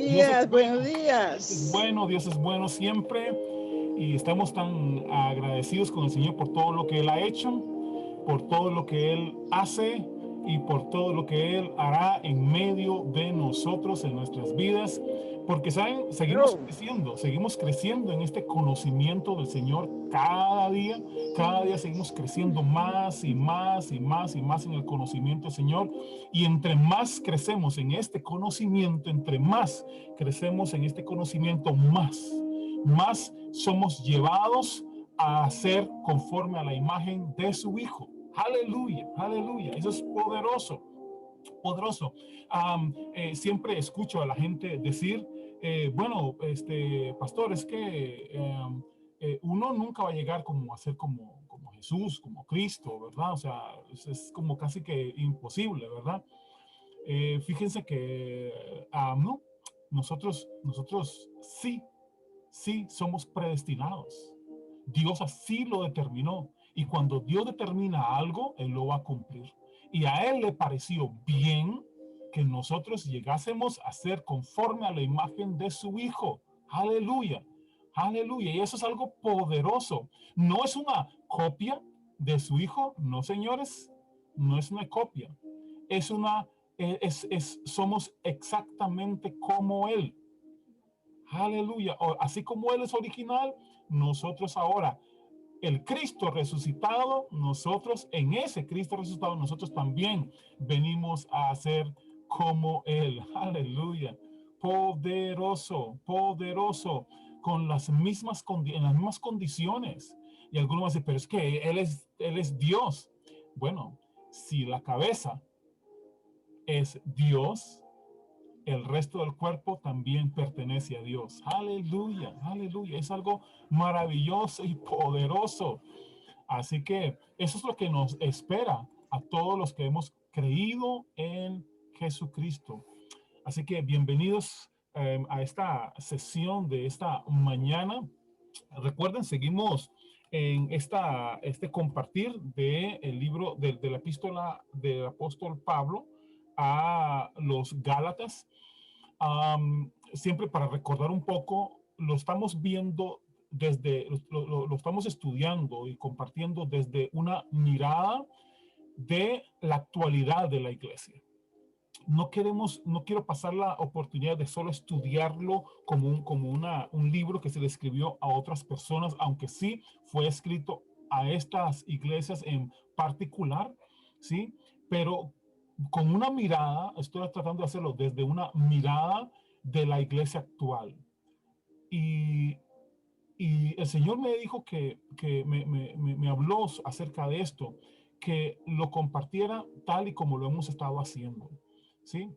Dios es días, buenos bueno, días. Dios es bueno siempre y estamos tan agradecidos con el Señor por todo lo que Él ha hecho, por todo lo que Él hace y por todo lo que Él hará en medio de nosotros, en nuestras vidas. Porque, ¿saben? Oh, Seguimos creciendo en este conocimiento del Señor cada día seguimos creciendo más y más y más y más en el conocimiento del Señor. Y entre más crecemos en este conocimiento, entre más crecemos en este conocimiento, más somos llevados a ser conforme a la imagen de su Hijo. Aleluya, aleluya. Eso es poderoso, poderoso. Siempre escucho a la gente decir, bueno, pastor, es que uno nunca va a llegar como a ser como Jesús, como Cristo, ¿verdad? O sea, es como casi que imposible, ¿verdad? Fíjense que no, nosotros sí somos predestinados. Dios así lo determinó. Y cuando Dios determina algo, Él lo va a cumplir. Y a Él le pareció bien que nosotros llegásemos a ser conforme a la imagen de su Hijo. Aleluya. Aleluya. Y eso es algo poderoso. No es una copia de su Hijo, no, señores. No es una copia. Es una, somos exactamente como Él. Aleluya. Así como Él es original, nosotros ahora, el Cristo resucitado, nosotros en ese Cristo resucitado, nosotros también venimos a ser como Él. Aleluya. Poderoso, poderoso, con en las mismas condiciones. Y algunos van a decir, pero es que Él es Dios. Bueno, si la cabeza es Dios, el resto del cuerpo también pertenece a Dios. Aleluya, aleluya. Es algo maravilloso y poderoso. Así que eso es lo que nos espera a todos los que hemos creído en Jesucristo. Así que bienvenidos a esta sesión de esta mañana. Recuerden, seguimos en este compartir del libro de la epístola del apóstol Pablo a los Gálatas. Siempre para recordar un poco, lo estamos viendo lo estamos estudiando y compartiendo desde una mirada de la actualidad de la iglesia. No quiero pasar la oportunidad de solo estudiarlo como un libro que se le escribió a otras personas, aunque sí fue escrito a estas iglesias en particular, ¿sí? Pero con una mirada, estoy tratando de hacerlo desde una mirada de la iglesia actual. Y, y el Señor me dijo que me habló acerca de esto, que lo compartiera tal y como lo hemos estado haciendo, ¿sí?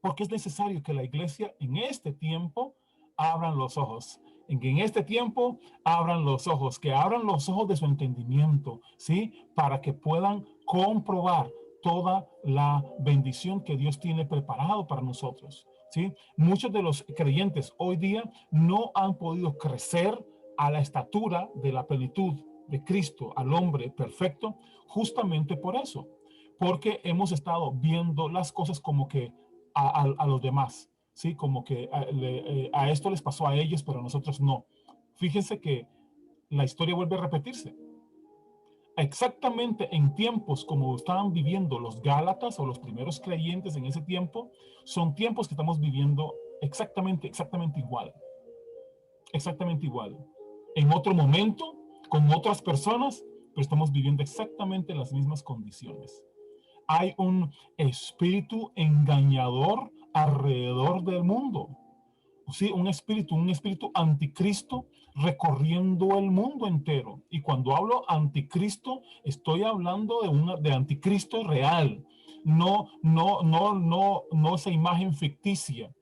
Porque es necesario que la iglesia en este tiempo abran los ojos, en que en este tiempo abran los ojos, que abran los ojos de su entendimiento, ¿sí? Para que puedan comprobar toda la bendición que Dios tiene preparado para nosotros, ¿sí? Muchos de los creyentes hoy día no han podido crecer a la estatura de la plenitud de Cristo, al hombre perfecto, justamente por eso, porque hemos estado viendo las cosas como que a los demás, ¿sí? Como que a esto les pasó a ellos, pero a nosotros no. Fíjense que la historia vuelve a repetirse. Exactamente en tiempos como estaban viviendo los Gálatas o los primeros creyentes en ese tiempo, son tiempos que estamos viviendo exactamente igual. Exactamente igual. En otro momento, con otras personas, pero estamos viviendo exactamente las mismas condiciones. Hay un espíritu engañador alrededor del mundo. Sí, un espíritu anticristo recorriendo el mundo entero. Y cuando hablo anticristo, estoy hablando de anticristo real. No esa imagen ficticia,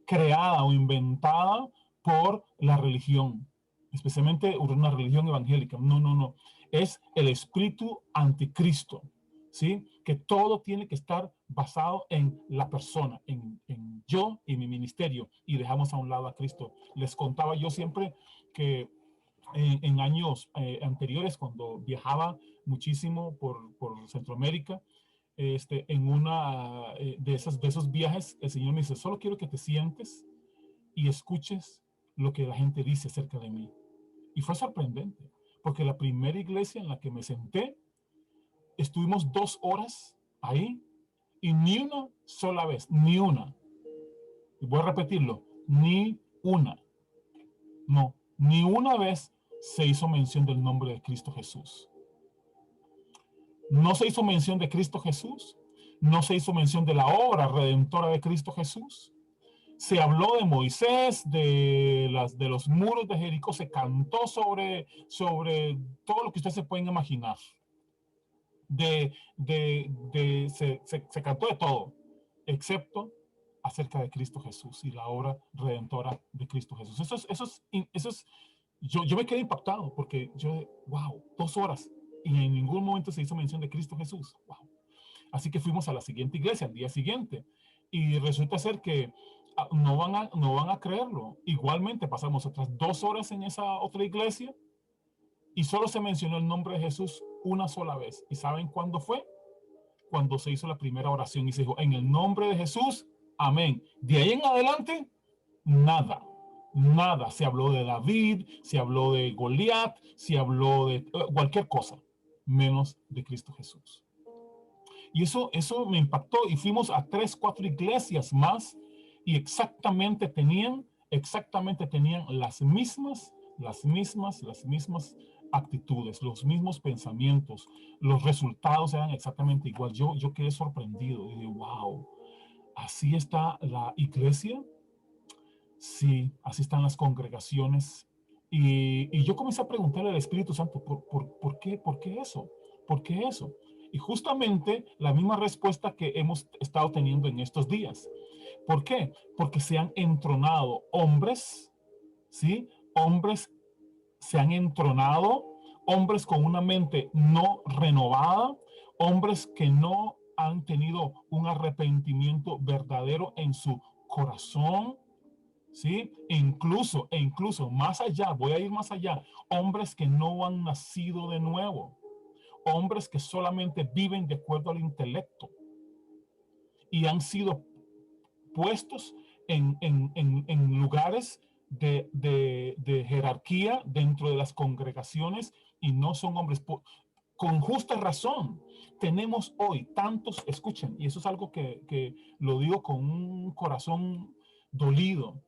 creada o inventada por la religión, especialmente una religión evangélica. No. Es el espíritu anticristo, ¿sí? Que todo tiene que estar basado en la persona, en yo y mi ministerio, y dejamos a un lado a Cristo. Les contaba yo siempre que en años anteriores, cuando viajaba muchísimo por Centroamérica, en una de esos viajes, el Señor me dice, solo quiero que te sientes y escuches lo que la gente dice acerca de mí. Y fue sorprendente, porque la primera iglesia en la que me senté, estuvimos 2 horas ahí y ni una sola vez, ni una, y voy a repetirlo, ni una, no, ni una vez se hizo mención del nombre de Cristo Jesús. No se hizo mención de Cristo Jesús, no se hizo mención de la obra redentora de Cristo Jesús. Se habló de Moisés, de los muros de Jericó, se cantó sobre todo lo que ustedes se pueden imaginar. Se cantó de todo, excepto acerca de Cristo Jesús y la obra redentora de Cristo Jesús. Yo me quedé impactado porque wow, 2 horas y en ningún momento se hizo mención de Cristo Jesús. Wow. Así que fuimos a la siguiente iglesia, al día siguiente, y resulta ser que no van a creerlo. Igualmente pasamos otras 2 horas en esa otra iglesia y solo se mencionó el nombre de Jesús una sola vez. ¿Y saben cuándo fue? Cuando se hizo la primera oración y se dijo, en el nombre de Jesús, amén. De ahí en adelante, nada. Nada. Se habló de David, se habló de Goliat, se habló de cualquier cosa, menos de Cristo Jesús. Y eso me impactó y fuimos a 3, 4 iglesias más y exactamente tenían las mismas actitudes, los mismos pensamientos, los resultados eran exactamente igual. Yo quedé sorprendido y digo, wow, ¿así está la iglesia? Sí, así están las congregaciones. Y yo comencé a preguntarle al Espíritu Santo, ¿por qué eso? ¿Por qué eso? Y justamente la misma respuesta que hemos estado teniendo en estos días. ¿Por qué? Porque se han entronado hombres, ¿sí? Hombres se han entronado, hombres con una mente no renovada, hombres que no han tenido un arrepentimiento verdadero en su corazón, ¿sí? E incluso más allá, voy a ir más allá, hombres que no han nacido de nuevo, hombres que solamente viven de acuerdo al intelecto y han sido puestos en lugares de jerarquía dentro de las congregaciones y no son hombres. Con justa razón, tenemos hoy tantos, escuchen, y eso es algo que lo digo con un corazón dolido.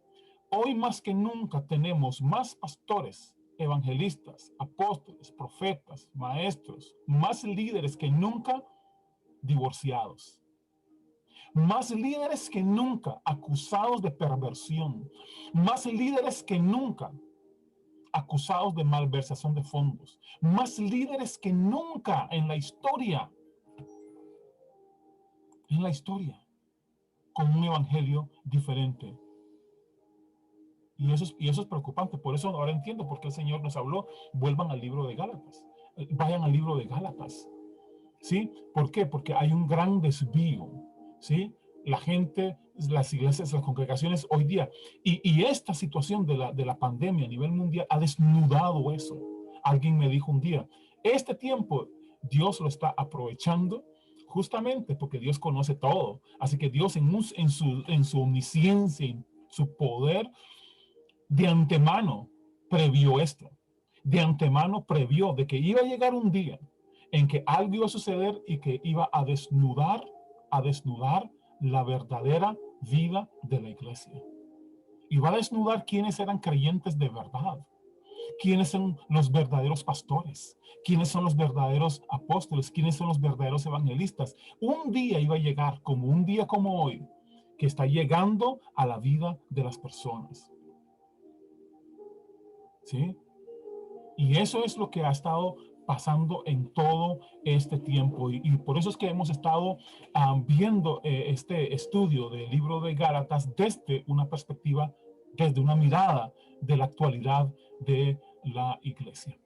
Hoy más que nunca tenemos más pastores, evangelistas, apóstoles, profetas, maestros, más líderes que nunca divorciados, más líderes que nunca acusados de perversión, más líderes que nunca acusados de malversación de fondos, más líderes que nunca en la historia, con un evangelio diferente. Y eso es preocupante. Por eso ahora entiendo por qué el Señor nos habló, vuelvan al libro de Gálatas, vayan al libro de Gálatas. ¿Sí? ¿Por qué? Porque hay un gran desvío, ¿sí? La gente, las iglesias, las congregaciones hoy día, y esta situación de la pandemia a nivel mundial ha desnudado eso. Alguien me dijo un día, este tiempo Dios lo está aprovechando justamente porque Dios conoce todo. Así que Dios en su omnisciencia, en su poder, de antemano previó esto. De antemano previó de que iba a llegar un día en que algo iba a suceder y que iba a desnudar la verdadera vida de la iglesia. Y va a desnudar quiénes eran creyentes de verdad, quiénes son los verdaderos pastores, quiénes son los verdaderos apóstoles, quiénes son los verdaderos evangelistas. Un día iba a llegar, como un día como hoy, que está llegando a la vida de las personas. ¿Sí? Y eso es lo que ha estado pasando en todo este tiempo. Y por eso es que hemos estado viendo este estudio del libro de Gálatas desde una perspectiva, desde una mirada de la actualidad de la iglesia.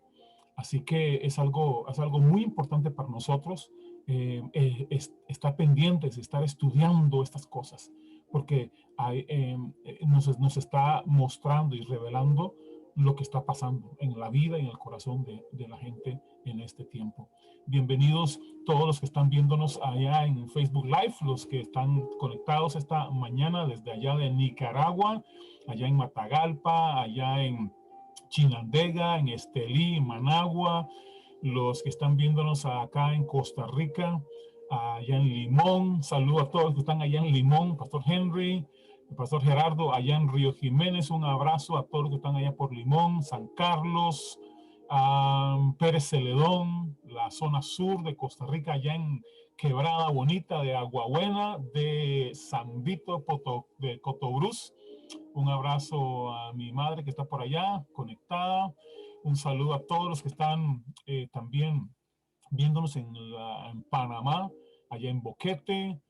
Así que es algo muy importante para nosotros estar pendientes, estar estudiando estas cosas, porque nos está mostrando y revelando lo que está pasando en la vida y en el corazón de la gente en este tiempo. Bienvenidos todos los que están viéndonos allá en Facebook Live, los que están conectados esta mañana desde allá de Nicaragua, allá en Matagalpa, allá en Chinandega, en Estelí, en Managua, los que están viéndonos acá en Costa Rica, allá en Limón. Saludo a todos los que están allá en Limón, Pastor Henry, el Pastor Gerardo, allá en Río Jiménez. Un abrazo a todos los que están allá por Limón, San Carlos, Pérez Celedón, la zona sur de Costa Rica, allá en Quebrada Bonita de Aguabuena, de San Vito de Cotobruz. Un abrazo a mi madre que está por allá, conectada. Un saludo a todos los que están también viéndonos en Panamá, allá en Boquete.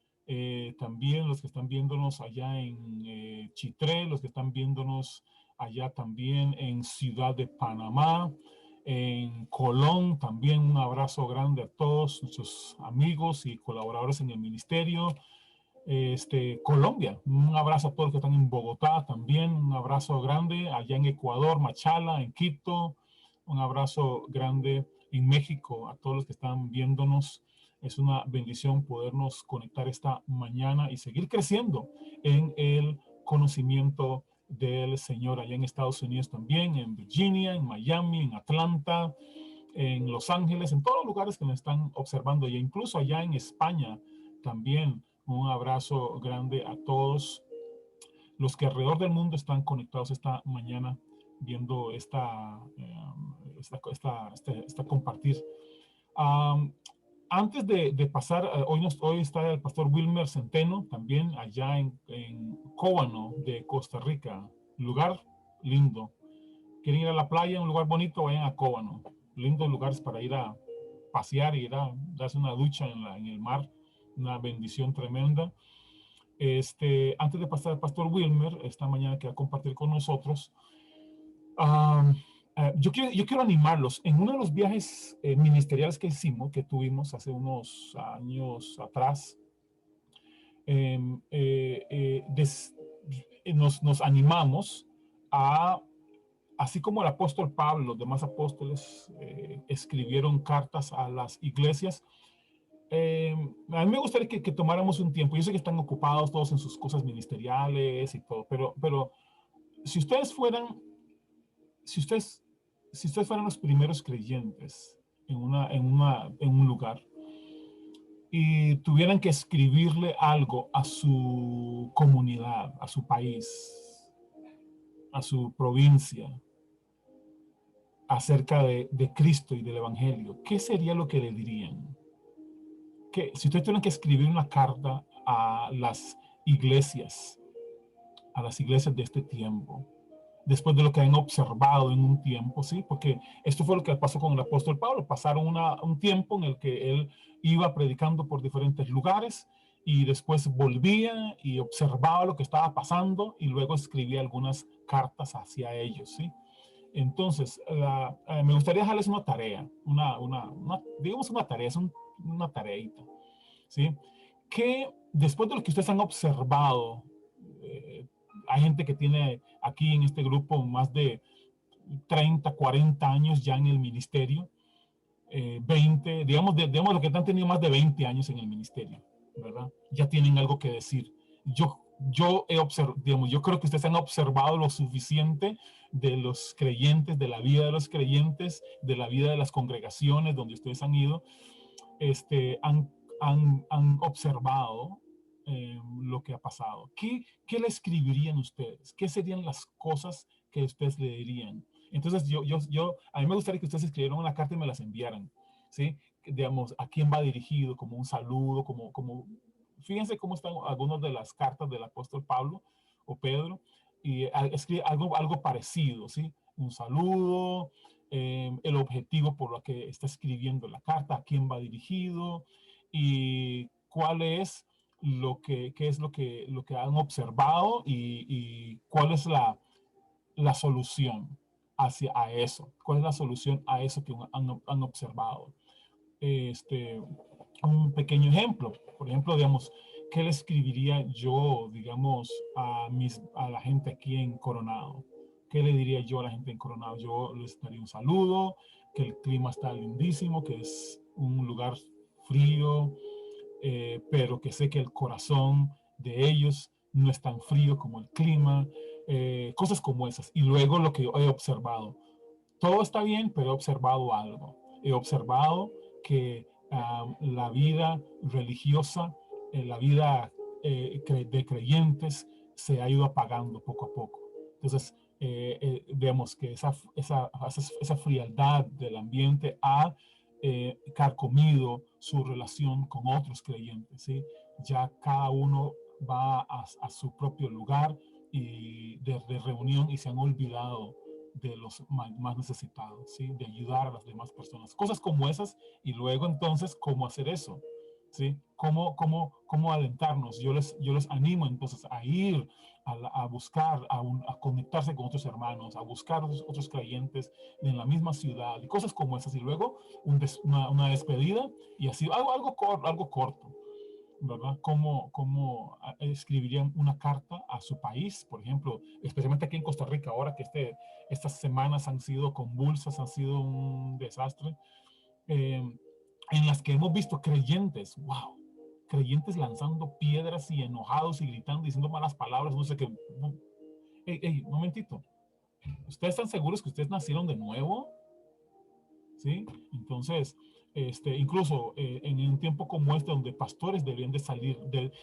También los que están viéndonos allá en Chitré, los que están viéndonos allá también en Ciudad de Panamá, en Colón. También un abrazo grande a todos nuestros amigos y colaboradores en el ministerio. Colombia, un abrazo a todos los que están en Bogotá también, un abrazo grande allá en Ecuador, Machala, en Quito, un abrazo grande en México a todos los que están viéndonos. Es una bendición podernos conectar esta mañana y seguir creciendo en el conocimiento del Señor allá en Estados Unidos también, en Virginia, en Miami, en Atlanta, en Los Ángeles, en todos los lugares que nos están observando, e incluso allá en España también. Un abrazo grande a todos los que alrededor del mundo están conectados esta mañana viendo esta compartir. Antes de pasar, hoy está el pastor Wilmer Centeno, también allá en Cóbano de Costa Rica. Lugar lindo. Quieren ir a la playa, un lugar bonito, vayan a Cóbano. Lindos lugares para ir a pasear y ir a darse una ducha en el mar. Una bendición tremenda. Antes de pasar al pastor Wilmer, esta mañana que va a compartir con nosotros, yo quiero animarlos. En uno de los viajes ministeriales que tuvimos hace unos años atrás, nos animamos a, así como el apóstol Pablo, los demás apóstoles escribieron cartas a las iglesias. A mí me gustaría que tomáramos un tiempo. Yo sé que están ocupados todos en sus cosas ministeriales y todo, pero si ustedes fueran, si ustedes, si ustedes fueran los primeros creyentes en un lugar y tuvieran que escribirle algo a su comunidad, a su país, a su provincia, acerca de Cristo y del Evangelio, ¿qué sería lo que le dirían? Que si ustedes tuvieran que escribir una carta a iglesias, a las iglesias de este tiempo, después de lo que han observado en un tiempo, ¿sí? Porque esto fue lo que pasó con el apóstol Pablo. Pasaron un tiempo en el que él iba predicando por diferentes lugares y después volvía y observaba lo que estaba pasando y luego escribía algunas cartas hacia ellos, ¿sí? Entonces, me gustaría dejarles una tarea, digamos una tarea, es una tareita, ¿sí? Que después de lo que ustedes han observado, hay gente que tiene aquí en este grupo más de 30, 40 años ya en el ministerio, 20, digamos lo que han tenido más de 20 años en el ministerio, ¿verdad? Ya tienen algo que decir. Yo he observado, digamos, yo creo que ustedes han observado lo suficiente de los creyentes, de la vida de los creyentes, de la vida de las congregaciones donde ustedes han ido, han observado lo que ha pasado. ¿Qué le escribirían ustedes? ¿Qué serían las cosas que ustedes le dirían? Entonces, a mí me gustaría que ustedes escribieran una carta y me las enviaran, ¿sí? Digamos, ¿a quién va dirigido? Como un saludo, fíjense cómo están algunas de las cartas del apóstol Pablo o Pedro, y escribe algo parecido, ¿sí? Un saludo, el objetivo por lo que está escribiendo la carta, a quién va dirigido y cuál es qué es lo que han observado y cuál es la solución a eso. ¿Cuál es la solución a eso que han observado? Un pequeño ejemplo. Por ejemplo, digamos, ¿qué le escribiría yo, digamos, a la gente aquí en Coronado? ¿Qué le diría yo a la gente en Coronado? Yo les daría un saludo, que el clima está lindísimo, que es un lugar frío, pero que sé que el corazón de ellos no es tan frío como el clima, cosas como esas. Y luego lo que he observado, todo está bien, pero he observado algo. He observado que la vida religiosa, la vida de creyentes se ha ido apagando poco a poco. Entonces, vemos que esa frialdad del ambiente ha carcomido su relación con otros creyentes, ¿sí? Ya cada uno va a su propio lugar y de reunión y se han olvidado de los más necesitados, ¿sí? De ayudar a las demás personas. Cosas como esas y luego entonces, ¿cómo hacer eso? ¿Sí? ¿Cómo alentarnos? Yo les animo entonces a ir a buscar, a conectarse con otros hermanos, a buscar otros creyentes en la misma ciudad y cosas como esas. Y luego una despedida y así, algo corto, ¿verdad? ¿Cómo escribirían una carta a su país, por ejemplo, especialmente aquí en Costa Rica, ahora que estas semanas han sido convulsas, han sido un desastre, eh, en las que hemos visto creyentes, wow, creyentes lanzando piedras y enojados y gritando, diciendo malas palabras, no sé qué. Hey, un momentito. ¿Ustedes están seguros que ustedes nacieron de nuevo? ¿Sí? Entonces, incluso en un tiempo como este, donde pastores deberían de salir,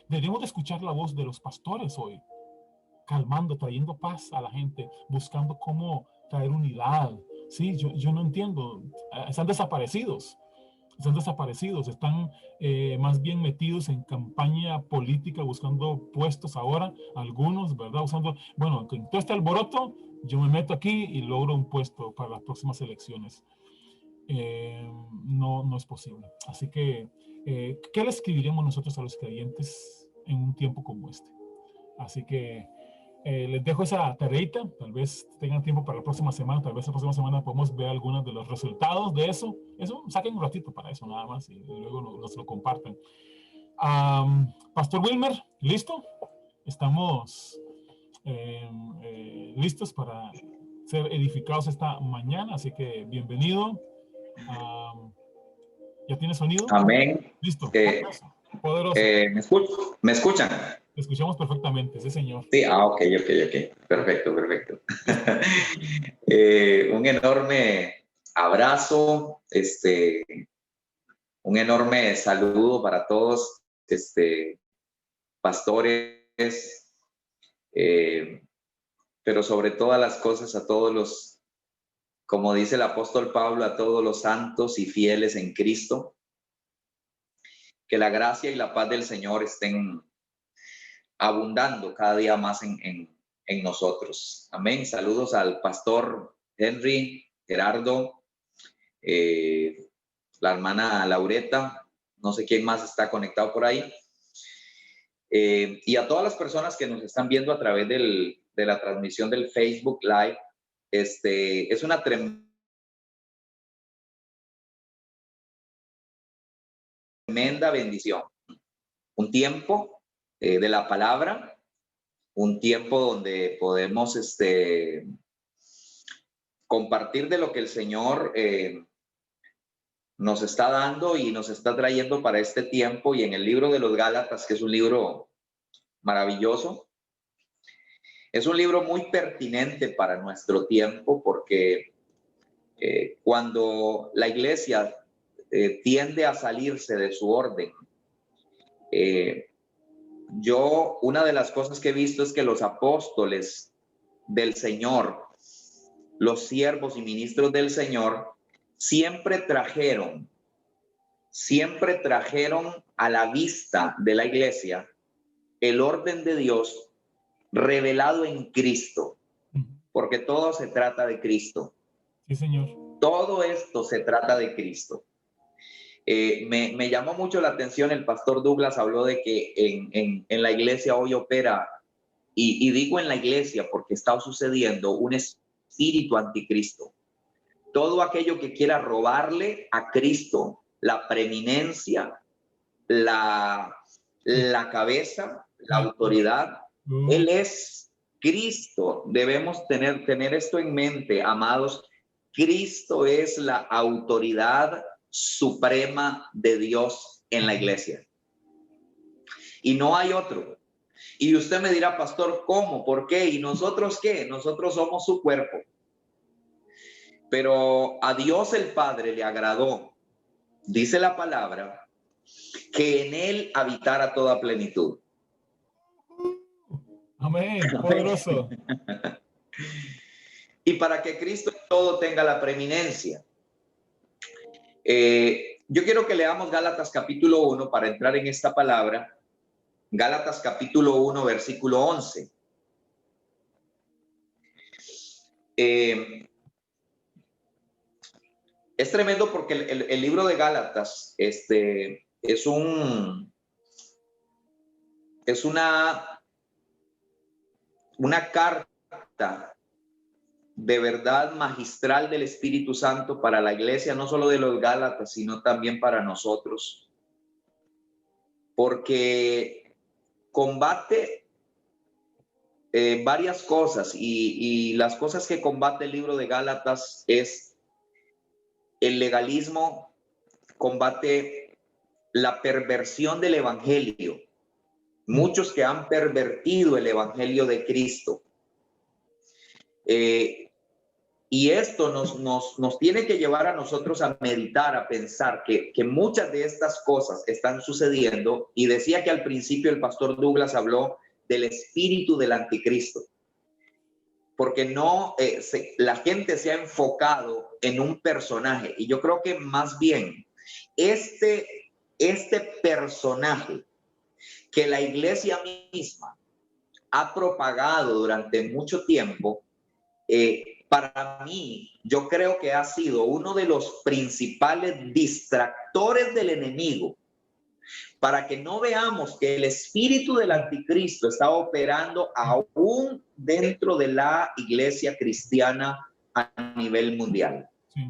deberíamos de escuchar la voz de los pastores hoy, calmando, trayendo paz a la gente, buscando cómo traer unidad. Sí, yo no entiendo, están desaparecidos, están más bien metidos en campaña política, buscando puestos ahora, algunos, ¿verdad? Bueno, con todo este alboroto, yo me meto aquí y logro un puesto para las próximas elecciones. No es posible. Así que, ¿qué le escribiremos nosotros a los creyentes en un tiempo como este? Así que les dejo esa tareita, tal vez tengan tiempo para la próxima semana, tal vez la próxima semana podemos ver algunos de los resultados de eso. Saquen un ratito para eso nada más y luego nos lo comparten. Pastor Wilmer, ¿listo? Estamos listos para ser edificados esta mañana, así que bienvenido. ¿Ya tiene sonido? Amén. Listo. Poderoso. ¿Me escuchan? Te escuchamos perfectamente, sí, señor. Sí, ok. Perfecto. Un enorme abrazo, un enorme saludo para todos, pastores, pero sobre todas las cosas a todos los, como dice el apóstol Pablo, a todos los santos y fieles en Cristo. Que la gracia y la paz del Señor estén abundando cada día más en nosotros. Amén. Saludos al pastor Henry, Gerardo, la hermana Laureta, no sé quién más está conectado por ahí. Y a todas las personas que nos están viendo a través de la transmisión del Facebook Live. Es una tremenda bendición. Un tiempo de la palabra, un tiempo donde podemos compartir de lo que el Señor nos está dando y nos está trayendo para este tiempo. Y en el libro de los Gálatas, que es un libro maravilloso, es un libro muy pertinente para nuestro tiempo, porque cuando la iglesia tiende a salirse de su orden, una de las cosas que he visto es que los apóstoles del Señor, los siervos y ministros del Señor, siempre trajeron a la vista de la iglesia el orden de Dios revelado en Cristo, porque todo se trata de Cristo. Sí, Señor. Todo esto se trata de Cristo. Me llamó mucho la atención, el pastor Douglas habló de que en la iglesia hoy opera, y digo en la iglesia porque está sucediendo un espíritu anticristo. Todo aquello que quiera robarle a Cristo la preeminencia, la cabeza, la autoridad, Él es Cristo. Debemos tener esto en mente, amados, Cristo es la autoridad suprema de Dios en la iglesia. Y no hay otro. Y usted me dirá, pastor, ¿cómo? ¿Por qué? ¿Y nosotros qué? Nosotros somos su cuerpo. Pero a Dios el Padre le agradó, dice la palabra, que en él habitara toda plenitud. Amén. Poderoso. Y para que Cristo en todo tenga la preeminencia. Yo quiero que leamos Gálatas capítulo 1 para entrar en esta palabra. Gálatas capítulo 1, versículo 11. Es tremendo porque el libro de Gálatas es una carta de verdad magistral del Espíritu Santo para la iglesia, no solo de los Gálatas, sino también para nosotros. Porque combate varias cosas y las cosas que combate el libro de Gálatas es el legalismo, combate la perversión del evangelio. Muchos que han pervertido el evangelio de Cristo. Y esto nos tiene que llevar a nosotros a meditar, a pensar que muchas de estas cosas están sucediendo. Y decía que al principio el pastor Douglas habló del espíritu del anticristo. Porque la gente se ha enfocado en un personaje. Y yo creo que más bien este personaje que la iglesia misma ha propagado durante mucho tiempo, para mí, yo creo que ha sido uno de los principales distractores del enemigo para que no veamos que el espíritu del anticristo está operando aún dentro de la iglesia cristiana a nivel mundial. Sí.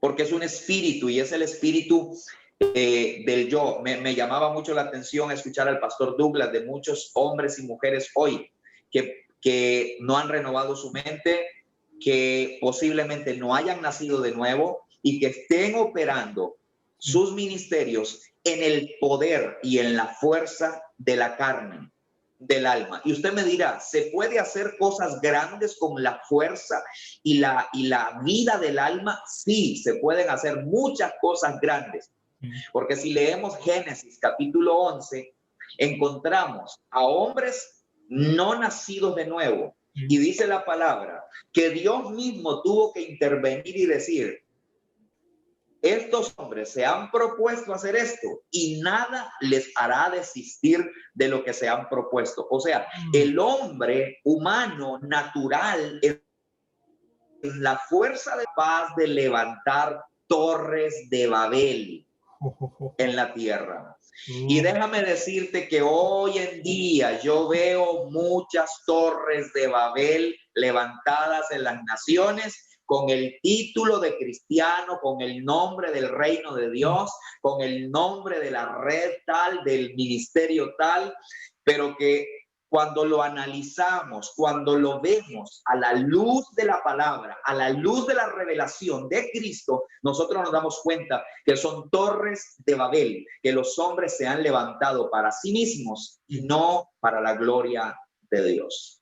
Porque es un espíritu y es el espíritu del yo. Me llamaba mucho la atención escuchar al pastor Douglas de muchos hombres y mujeres hoy que no han renovado su mente, que posiblemente no hayan nacido de nuevo y que estén operando sus ministerios en el poder y en la fuerza de la carne, del alma. Y usted me dirá, ¿se puede hacer cosas grandes con la fuerza y la vida del alma? Sí, se pueden hacer muchas cosas grandes. Porque si leemos Génesis capítulo 11, encontramos a hombres no nacidos de nuevo. Y dice la palabra que Dios mismo tuvo que intervenir y decir, estos hombres se han propuesto hacer esto y nada les hará desistir de lo que se han propuesto. O sea, el hombre humano natural es la fuerza de paz de levantar torres de Babel en la tierra. Y déjame decirte que hoy en día yo veo muchas torres de Babel levantadas en las naciones con el título de cristiano, con el nombre del reino de Dios, con el nombre de la red tal, del ministerio tal, pero que cuando lo analizamos, cuando lo vemos a la luz de la palabra, a la luz de la revelación de Cristo, nosotros nos damos cuenta que son torres de Babel, que los hombres se han levantado para sí mismos y no para la gloria de Dios.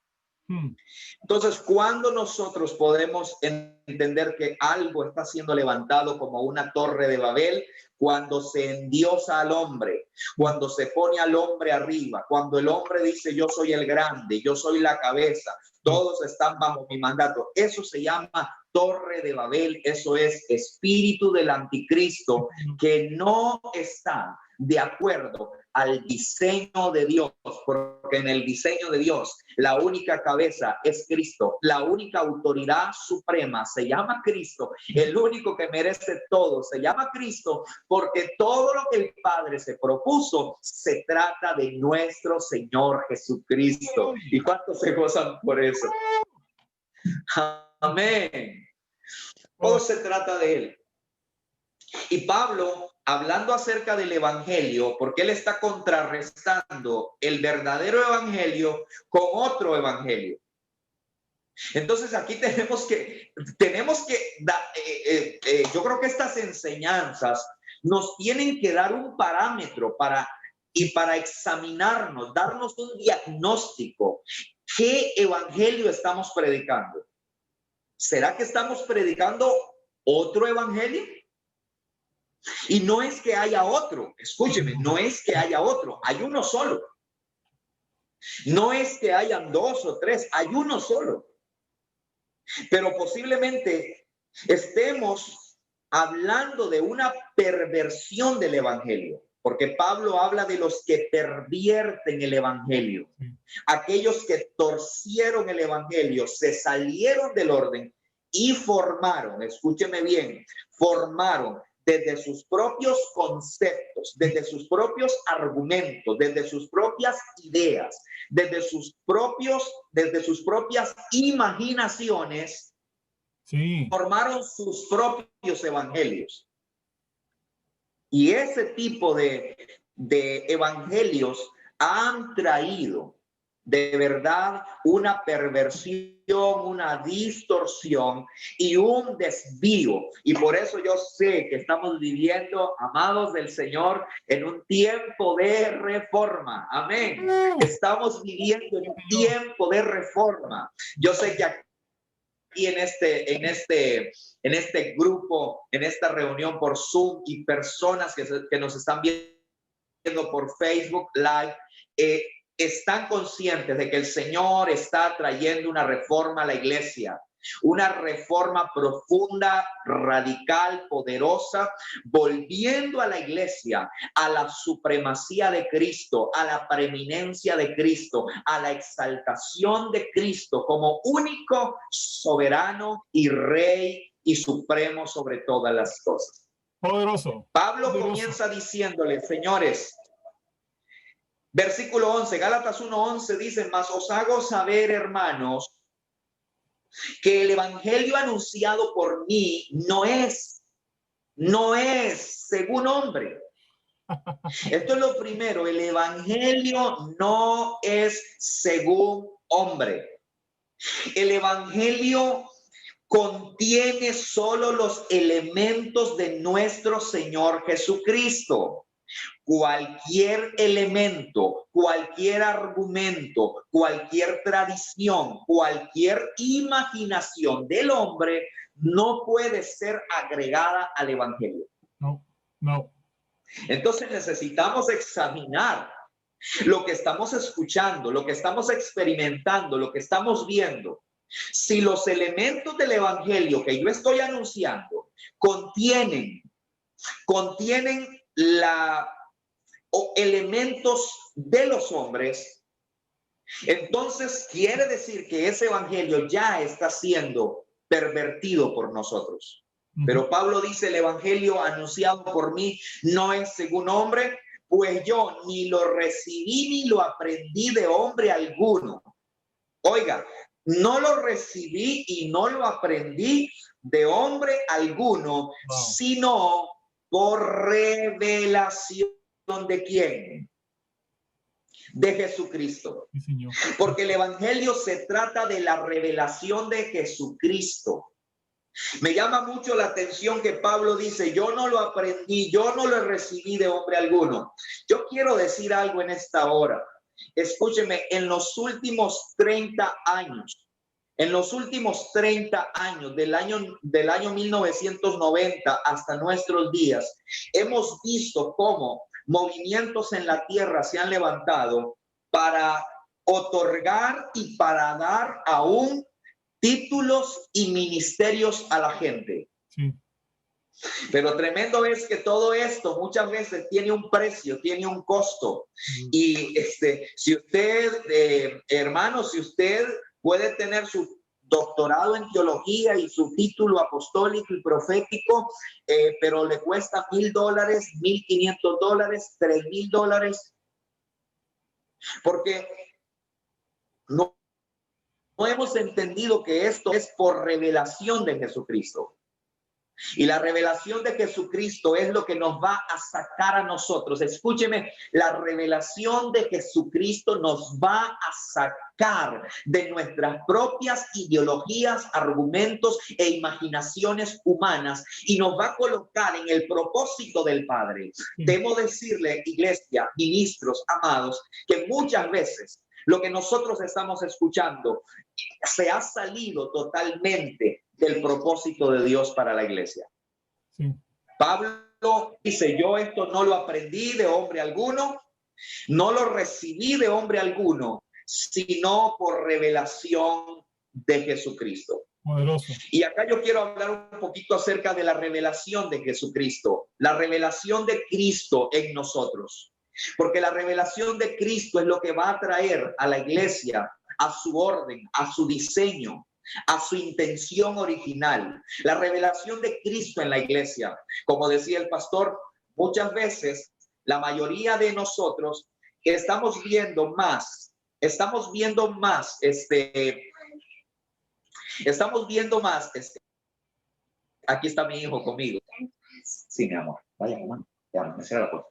Entonces, ¿cuándo nosotros podemos entender que algo está siendo levantado como una torre de Babel? Cuando se endiosa al hombre, cuando se pone al hombre arriba, cuando el hombre dice yo soy el grande, yo soy la cabeza, todos están bajo mi mandato. Eso se llama torre de Babel, eso es espíritu del anticristo que no está de acuerdo al diseño de Dios, porque en el diseño de Dios la única cabeza es Cristo, la única autoridad suprema se llama Cristo, el único que merece todo se llama Cristo, porque todo lo que el Padre se propuso se trata de nuestro Señor Jesucristo. ¿Y cuántos se gozan por eso? Amén. Todo se trata de Él. Y Pablo, hablando acerca del evangelio, porque él está contrarrestando el verdadero evangelio con otro evangelio. Entonces aquí yo creo que estas enseñanzas nos tienen que dar un parámetro para examinarnos, darnos un diagnóstico. ¿Qué evangelio estamos predicando? ¿Será que estamos predicando otro evangelio? Y no es que haya otro, escúcheme, no es que haya otro, hay uno solo. No es que hayan dos o tres, hay uno solo. Pero posiblemente estemos hablando de una perversión del evangelio, porque Pablo habla de los que pervierten el evangelio, aquellos que torcieron el evangelio, se salieron del orden y formaron, escúcheme bien, formaron desde sus propios conceptos, desde sus propios argumentos, desde sus propias ideas, desde sus propias imaginaciones, formaron sus propios evangelios. Y ese tipo de evangelios han traído de verdad una perversión, una distorsión y un desvío. Y por eso yo sé que estamos viviendo, amados del Señor, en un tiempo de reforma. Amén. Estamos viviendo en un tiempo de reforma. Yo sé que aquí en este grupo, en esta reunión por Zoom y personas que nos están viendo por Facebook Live, están conscientes de que el Señor está trayendo una reforma a la iglesia, una reforma profunda, radical, poderosa, volviendo a la iglesia a la supremacía de Cristo, a la preeminencia de Cristo, a la exaltación de Cristo como único soberano y rey y supremo sobre todas las cosas. Poderoso. Pablo comienza diciéndole, señores, versículo 11, Gálatas 1:11 dice, mas os hago saber, hermanos, que el evangelio anunciado por mí no es según hombre. Esto es lo primero, el evangelio no es según hombre. El evangelio contiene solo los elementos de nuestro Señor Jesucristo. Cualquier elemento, cualquier argumento, cualquier tradición, cualquier imaginación del hombre no puede ser agregada al evangelio. No. Entonces necesitamos examinar lo que estamos escuchando, lo que estamos experimentando, lo que estamos viendo. Si los elementos del evangelio que yo estoy anunciando contienen elementos de los hombres, entonces quiere decir que ese evangelio ya está siendo pervertido por nosotros. Pero Pablo dice, el evangelio anunciado por mí no es según hombre, pues yo ni lo recibí ni lo aprendí de hombre alguno. Oiga, no lo recibí y no lo aprendí de hombre alguno, sino por revelación. ¿De quién? De Jesucristo. Sí, señor. Porque el evangelio se trata de la revelación de Jesucristo. Me llama mucho la atención que Pablo dice, yo no lo aprendí, yo no lo recibí de hombre alguno. Yo quiero decir algo en esta hora. Escúcheme, en los últimos 30 años, del año 1990 hasta nuestros días, hemos visto cómo movimientos en la tierra se han levantado para otorgar y para dar aún títulos y ministerios a la gente. Sí. Pero tremendo es que todo esto muchas veces tiene un precio, tiene un costo. Y si usted, hermano, si usted puede tener su doctorado en teología y su título apostólico y profético, pero le cuesta $1,000, $1,500, $3,000, porque no hemos entendido que esto es por revelación de Jesucristo. Y la revelación de Jesucristo es lo que nos va a sacar a nosotros. Escúcheme, la revelación de Jesucristo nos va a sacar de nuestras propias ideologías, argumentos e imaginaciones humanas y nos va a colocar en el propósito del Padre. Debo decirle, iglesia, ministros, amados, que muchas veces lo que nosotros estamos escuchando se ha salido totalmente del propósito de Dios para la iglesia. Sí. Pablo dice, yo esto no lo aprendí de hombre alguno, no lo recibí de hombre alguno, sino por revelación de Jesucristo. Poderoso. Y acá yo quiero hablar un poquito acerca de la revelación de Jesucristo, la revelación de Cristo en nosotros. Porque la revelación de Cristo es lo que va a traer a la iglesia a su orden, a su diseño, a su intención original. La revelación de Cristo en la iglesia, como decía el pastor, muchas veces la mayoría de nosotros estamos viendo más, aquí está mi hijo conmigo. Sí, mi amor, vaya, mamá, ya me cierra la puerta.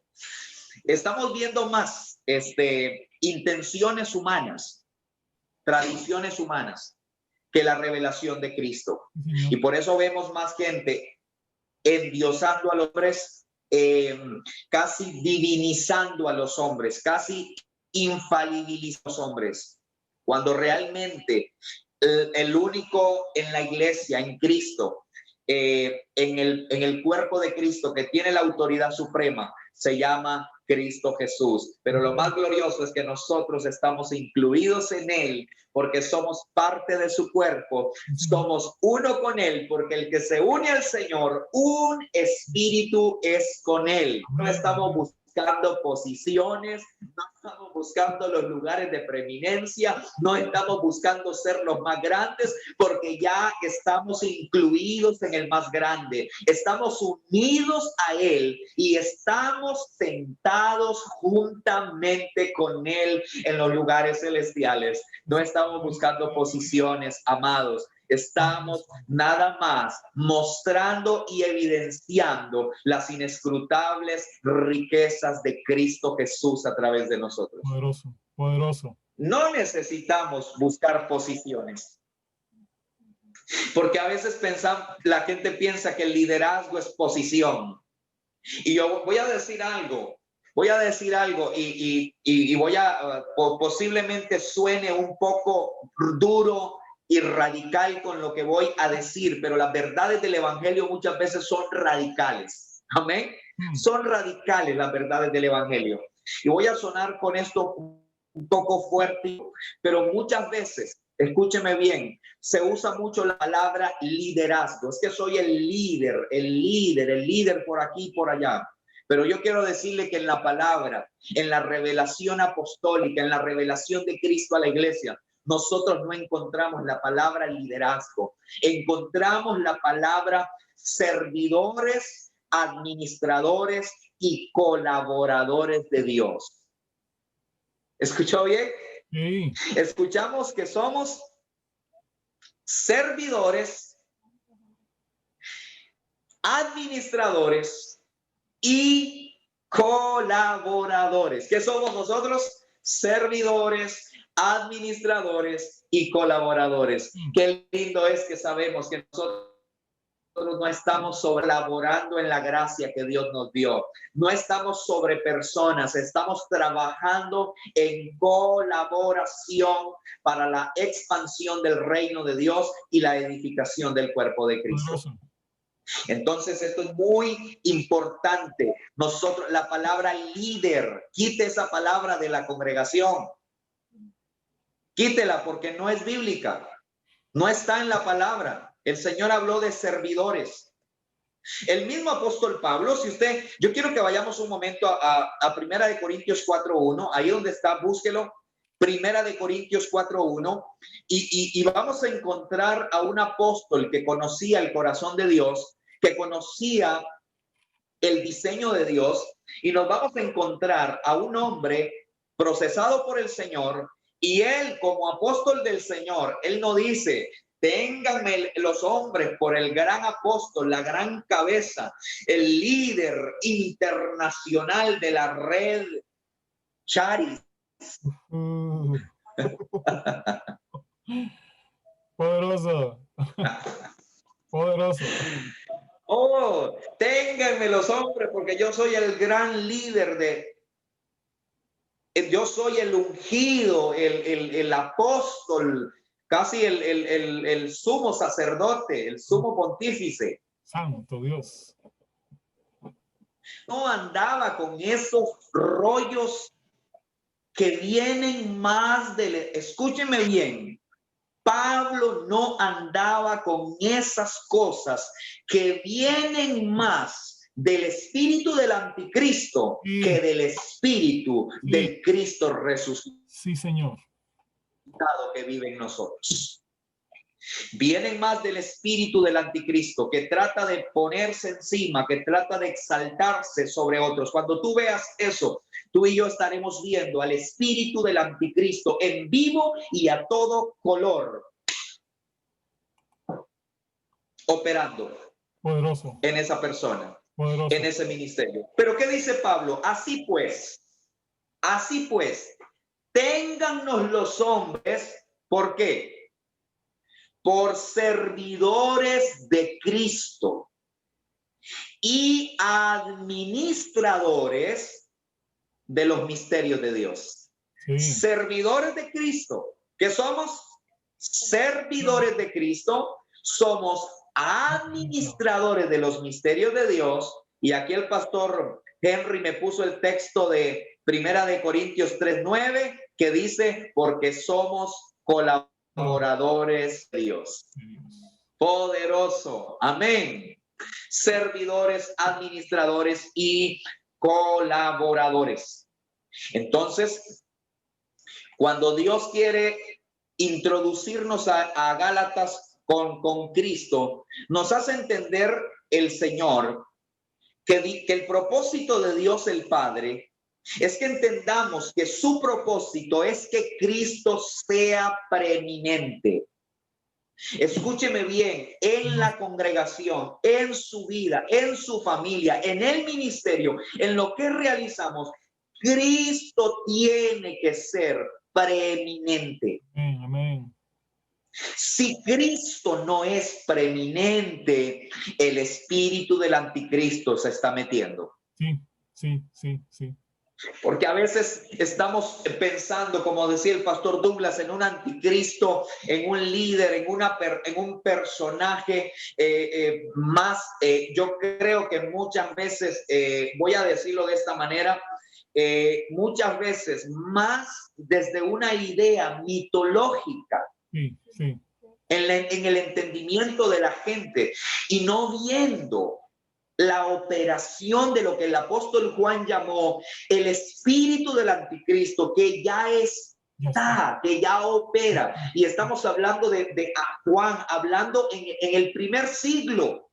Estamos viendo más intenciones humanas, tradiciones humanas, que la revelación de Cristo. Y por eso vemos más gente endiosando a los hombres, casi divinizando a los hombres, casi infalibilizando a los hombres, cuando realmente el único en la iglesia, en Cristo, en el cuerpo de Cristo que tiene la autoridad suprema, se llama Cristo Jesús. Pero lo más glorioso es que nosotros estamos incluidos en Él porque somos parte de su cuerpo, somos uno con Él, porque el que se une al Señor, un espíritu es con Él. No estamos buscando posiciones, no estamos buscando los lugares de preeminencia, no estamos buscando ser los más grandes, porque ya estamos incluidos en el más grande, estamos unidos a Él y estamos sentados juntamente con Él en los lugares celestiales. No estamos buscando posiciones, amados. Estamos nada más mostrando y evidenciando las inescrutables riquezas de Cristo Jesús a través de nosotros. Poderoso, poderoso. No necesitamos buscar posiciones, porque a veces la gente piensa que el liderazgo es posición. Y yo voy a decir algo y voy a posiblemente suene un poco duro y radical con lo que voy a decir, pero las verdades del evangelio muchas veces son radicales. Amén. Son radicales las verdades del evangelio. Y voy a sonar con esto un poco fuerte, pero muchas veces, escúcheme bien, se usa mucho la palabra liderazgo. Es que soy el líder por aquí y por allá. Pero yo quiero decirle que en la palabra, en la revelación apostólica, en la revelación de Cristo a la iglesia, nosotros no encontramos la palabra liderazgo, encontramos la palabra servidores, administradores y colaboradores de Dios. ¿Escuchó bien? Sí. Escuchamos que somos servidores, administradores y colaboradores. ¿Qué somos nosotros? Servidores, administradores y colaboradores. Qué lindo es que sabemos que nosotros no estamos sobreelaborando en la gracia que Dios nos dio. No estamos sobre personas, estamos trabajando en colaboración para la expansión del reino de Dios y la edificación del cuerpo de Cristo. Entonces esto es muy importante. Nosotros, la palabra líder, quite esa palabra de la congregación. Quítela porque no es bíblica. No está en la palabra. El Señor habló de servidores. El mismo apóstol Pablo, yo quiero que vayamos un momento a Primera de Corintios 4:1, ahí donde está, búsquelo, Primera de Corintios 4:1, y vamos a encontrar a un apóstol que conocía el corazón de Dios, que conocía el diseño de Dios, y nos vamos a encontrar a un hombre procesado por el Señor, y él como apóstol del Señor, él no dice, ténganme los hombres por el gran apóstol, la gran cabeza, el líder internacional de la red Charis. Poderoso. Poderoso. Oh, ténganme los hombres porque yo soy el gran líder yo soy el ungido, el apóstol, casi el sumo sacerdote, el sumo pontífice. Santo Dios. No andaba con esos rollos que vienen más escúcheme bien, Pablo no andaba con esas cosas que vienen más del espíritu del anticristo que del espíritu del Cristo resucitado. Sí, Señor. Que vive en nosotros. Vienen más del espíritu del anticristo que trata de ponerse encima, que trata de exaltarse sobre otros. Cuando tú veas eso, tú y yo estaremos viendo al espíritu del anticristo en vivo y a todo color operando. Poderoso. En esa persona, Poderoso. en ese ministerio. Pero ¿qué dice Pablo? Así pues, téngannos los hombres, ¿por qué? Por servidores de Cristo y administradores de los misterios de Dios. Sí. Servidores de Cristo. ¿Qué somos? Servidores de Cristo. Somos administradores de los misterios de Dios. Y aquí el pastor Henry me puso el texto de Primera de Corintios 3:9 que dice, porque somos colaboradores de Dios. Poderoso. Amén. Servidores, administradores y colaboradores. Entonces, cuando Dios quiere introducirnos a Gálatas con Cristo, nos hace entender el Señor que el propósito de Dios el Padre es que entendamos que su propósito es que Cristo sea preeminente. Escúcheme bien, en la congregación, en su vida, en su familia, en el ministerio, en lo que realizamos, Cristo tiene que ser preeminente. Amén. Si Cristo no es preeminente, el espíritu del anticristo se está metiendo. Sí. Porque a veces estamos pensando, como decía el pastor Douglas, en un anticristo, en un líder, en un personaje más. Yo creo que muchas veces, voy a decirlo de esta manera, muchas veces más desde una idea mitológica. Sí. En el entendimiento de la gente y no viendo la operación de lo que el apóstol Juan llamó el espíritu del anticristo, que ya está, que ya opera. Y estamos hablando de Juan, hablando en el primer siglo.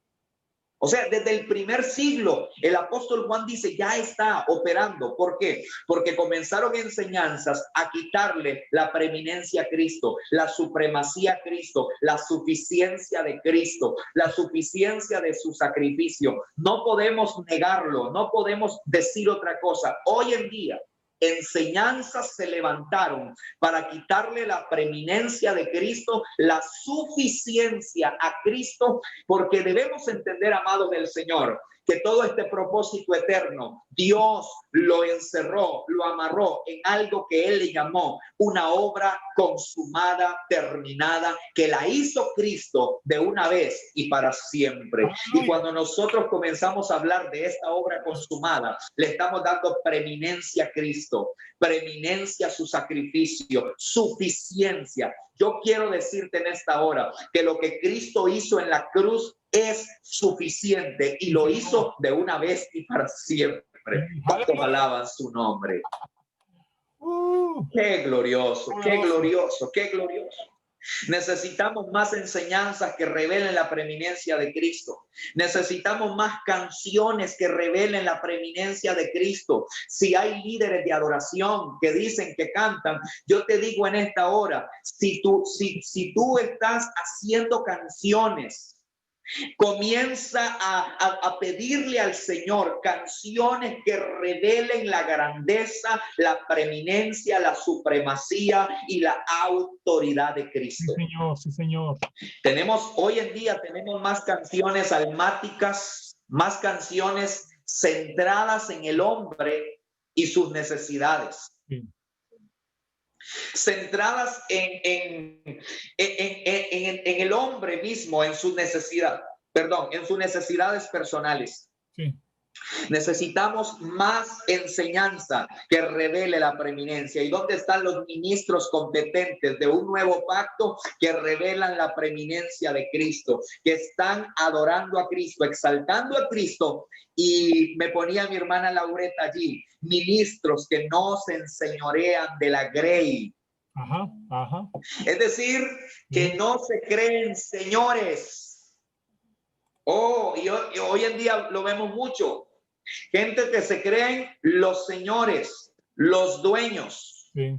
O sea, desde el primer siglo, el apóstol Juan dice, ya está operando. ¿Por qué? Porque comenzaron enseñanzas a quitarle la preeminencia a Cristo, la supremacía a Cristo, la suficiencia de Cristo, la suficiencia de su sacrificio. No podemos negarlo, no podemos decir otra cosa. Hoy en día, enseñanzas se levantaron para quitarle la preeminencia de Cristo, la suficiencia a Cristo, porque debemos entender, amados del Señor, que todo este propósito eterno, Dios lo encerró, lo amarró en algo que Él le llamó una obra consumada, terminada, que la hizo Cristo de una vez y para siempre. Y cuando nosotros comenzamos a hablar de esta obra consumada, le estamos dando preeminencia a Cristo, preeminencia a su sacrificio, suficiencia. Yo quiero decirte en esta hora que lo que Cristo hizo en la cruz es suficiente y lo hizo de una vez y para siempre. ¿Cuántos alaban su nombre? Qué glorioso, qué glorioso, qué glorioso. Necesitamos más enseñanzas que revelen la preeminencia de Cristo. Necesitamos más canciones que revelen la preeminencia de Cristo. Si hay líderes de adoración que dicen que cantan, yo te digo en esta hora, si tú estás haciendo canciones, comienza a pedirle al Señor canciones que revelen la grandeza, la preeminencia, la supremacía y la autoridad de Cristo. Sí, Señor, sí, Señor. Hoy en día tenemos más canciones almáticas, más canciones centradas en el hombre y sus necesidades. Sí. Centradas en el hombre mismo, en su necesidad, en sus necesidades personales. Sí. Necesitamos más enseñanza que revele la preeminencia. ¿Y dónde están los ministros competentes de un nuevo pacto que revelan la preeminencia de Cristo, que están adorando a Cristo, exaltando a Cristo? Y me ponía mi hermana Laureta allí, ministros que no se enseñorean de la grey. Ajá, ajá. Es decir, que no se creen señores. Y hoy en día lo vemos mucho. Gente que se creen los señores, los dueños. Sí.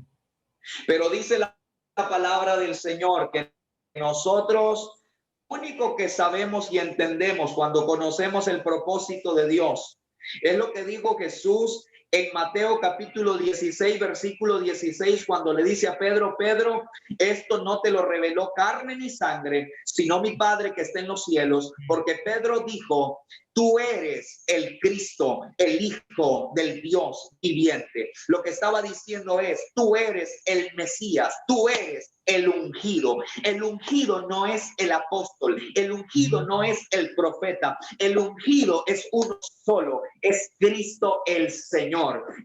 Pero dice la palabra del Señor que nosotros, lo único que sabemos y entendemos cuando conocemos el propósito de Dios, es lo que dijo Jesús en Mateo capítulo 16, versículo 16, cuando le dice a Pedro, Pedro, esto no te lo reveló carne ni sangre, sino mi Padre que está en los cielos, porque Pedro dijo, tú eres el Cristo, el Hijo del Dios viviente. Lo que estaba diciendo es, tú eres el Mesías, tú eres el ungido. El ungido no es el apóstol, el ungido no es el profeta, el ungido es uno solo, es Cristo el Señor.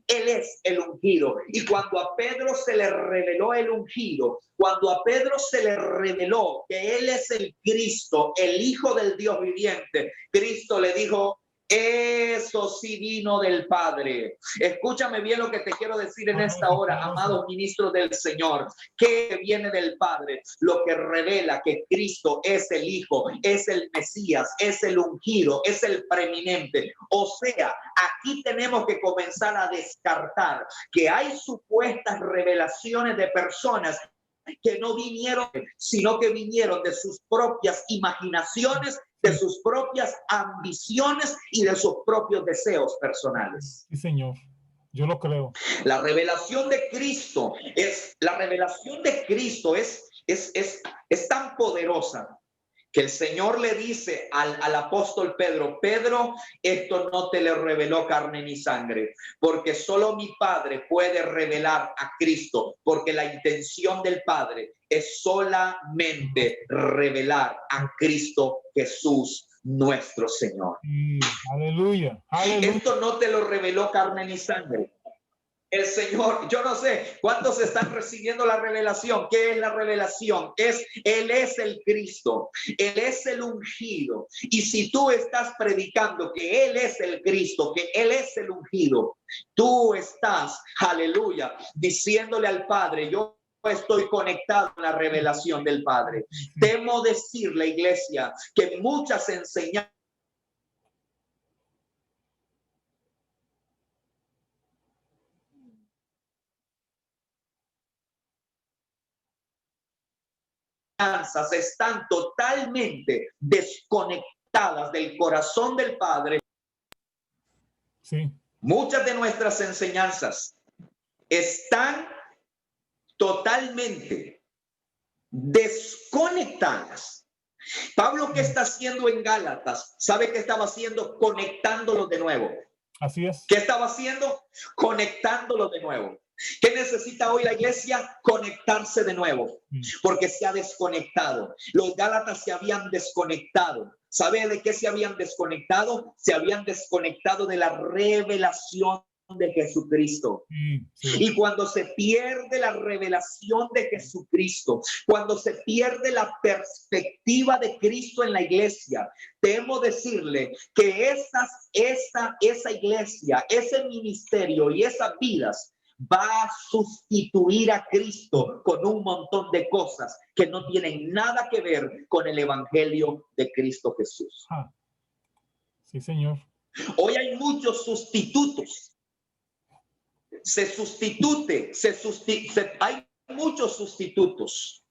Él es el ungido. Y cuando a Pedro se le reveló el ungido, cuando a Pedro se le reveló que Él es el Cristo, el Hijo del Dios viviente, Cristo le dijo, eso sí vino del Padre. Escúchame bien lo que te quiero decir en esta hora, amados ministros del Señor, que viene del Padre, lo que revela que Cristo es el Hijo, es el Mesías, es el ungido, es el preeminente. O sea, aquí tenemos que comenzar a descartar que hay supuestas revelaciones de personas que no vinieron, sino que vinieron de sus propias imaginaciones, de sus propias ambiciones y de sus propios deseos personales. Sí, Señor. Yo lo creo. La revelación de Cristo es tan poderosa que el Señor le dice al apóstol Pedro, Pedro, esto no te le reveló carne ni sangre, porque solo mi Padre puede revelar a Cristo, porque la intención del Padre es solamente revelar a Cristo Jesús, nuestro Señor. Aleluya, aleluya. Esto no te lo reveló carne ni sangre. El Señor, yo no sé cuántos están recibiendo la revelación. ¿Qué es la revelación? Él es el Cristo, Él es el ungido. Y si tú estás predicando que Él es el Cristo, que Él es el ungido, tú estás, aleluya, diciéndole al Padre, yo estoy conectado a la revelación del Padre. Temo decirle, iglesia, que muchas enseñanzas están totalmente desconectadas del corazón del Padre. Sí. Muchas de nuestras enseñanzas están totalmente desconectadas. Pablo, ¿qué está haciendo en Gálatas? ¿Sabe qué estaba haciendo? Conectándolo de nuevo. Así es. ¿Qué estaba haciendo? Conectándolo de nuevo. ¿Qué necesita hoy la iglesia? Conectarse de nuevo, porque se ha desconectado. Los Gálatas se habían desconectado. ¿Sabe de qué se habían desconectado? Se habían desconectado de la revelación de Jesucristo. Y cuando se pierde la revelación de Jesucristo, cuando se pierde la perspectiva de Cristo en la iglesia, temo decirle que esa iglesia, ese ministerio y esas vidas va a sustituir a Cristo con un montón de cosas que no tienen nada que ver con el evangelio de Cristo Jesús. Ah, sí, Señor. Hoy hay muchos sustitutos. Hay muchos sustitutos.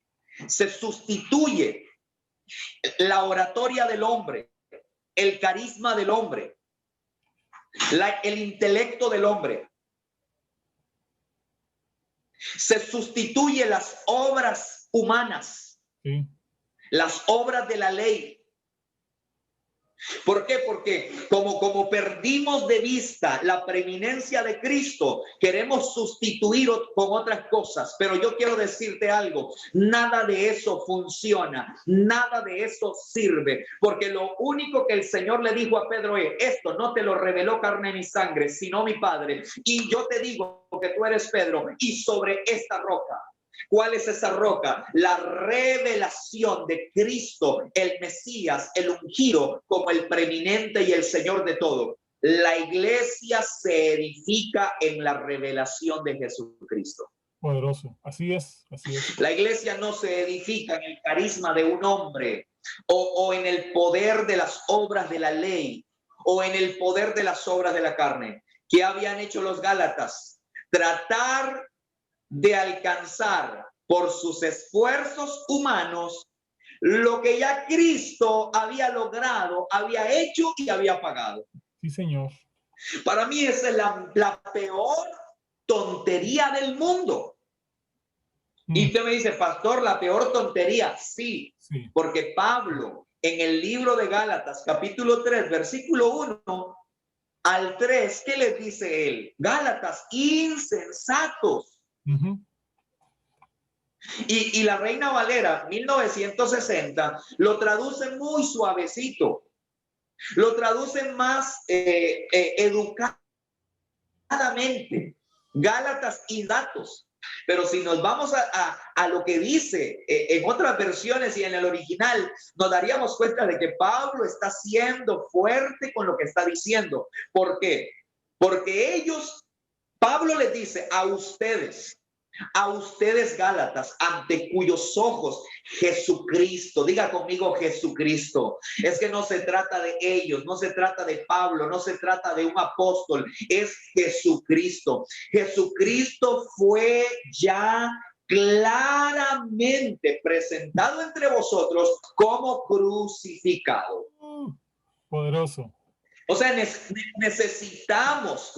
Se sustituye la oratoria del hombre, el carisma del hombre, el intelecto del hombre. Se sustituye las obras humanas, Sí. las obras de la ley. ¿Por qué? Porque como perdimos de vista la preeminencia de Cristo, queremos sustituir con otras cosas. Pero yo quiero decirte algo, nada de eso funciona, nada de eso sirve, porque lo único que el Señor le dijo a Pedro es, esto no te lo reveló carne ni sangre, sino mi Padre. Y yo te digo que tú eres Pedro, y sobre esta roca. ¿Cuál es esa roca? La revelación de Cristo, el Mesías, el ungido, como el preeminente y el Señor de todo. La iglesia se edifica en la revelación de Jesucristo. Poderoso. Así es, así es. La iglesia no se edifica en el carisma de un hombre o en el poder de las obras de la ley o en el poder de las obras de la carne. ¿Qué habían hecho los Gálatas? Tratar de alcanzar por sus esfuerzos humanos lo que ya Cristo había logrado, había hecho y había pagado. Sí, Señor. Para mí esa es la peor tontería del mundo. Y usted me dice, pastor, la peor tontería. Sí, sí. Porque Pablo en el libro de Gálatas, capítulo 3, versículo 1 al 3, ¿qué les dice él? Gálatas, insensatos. Y la Reina Valera 1960 lo traduce muy suavecito, lo traduce más educadamente, Gálatas indatos. Pero si nos vamos a lo que dice en otras versiones y en el original, nos daríamos cuenta de que Pablo está siendo fuerte con lo que está diciendo. ¿Por qué? Porque Pablo les dice a ustedes Gálatas, ante cuyos ojos Jesucristo, diga conmigo Jesucristo, es que no se trata de ellos, no se trata de Pablo, no se trata de un apóstol, es Jesucristo. Jesucristo fue ya claramente presentado entre vosotros como crucificado. Poderoso. O sea, necesitamos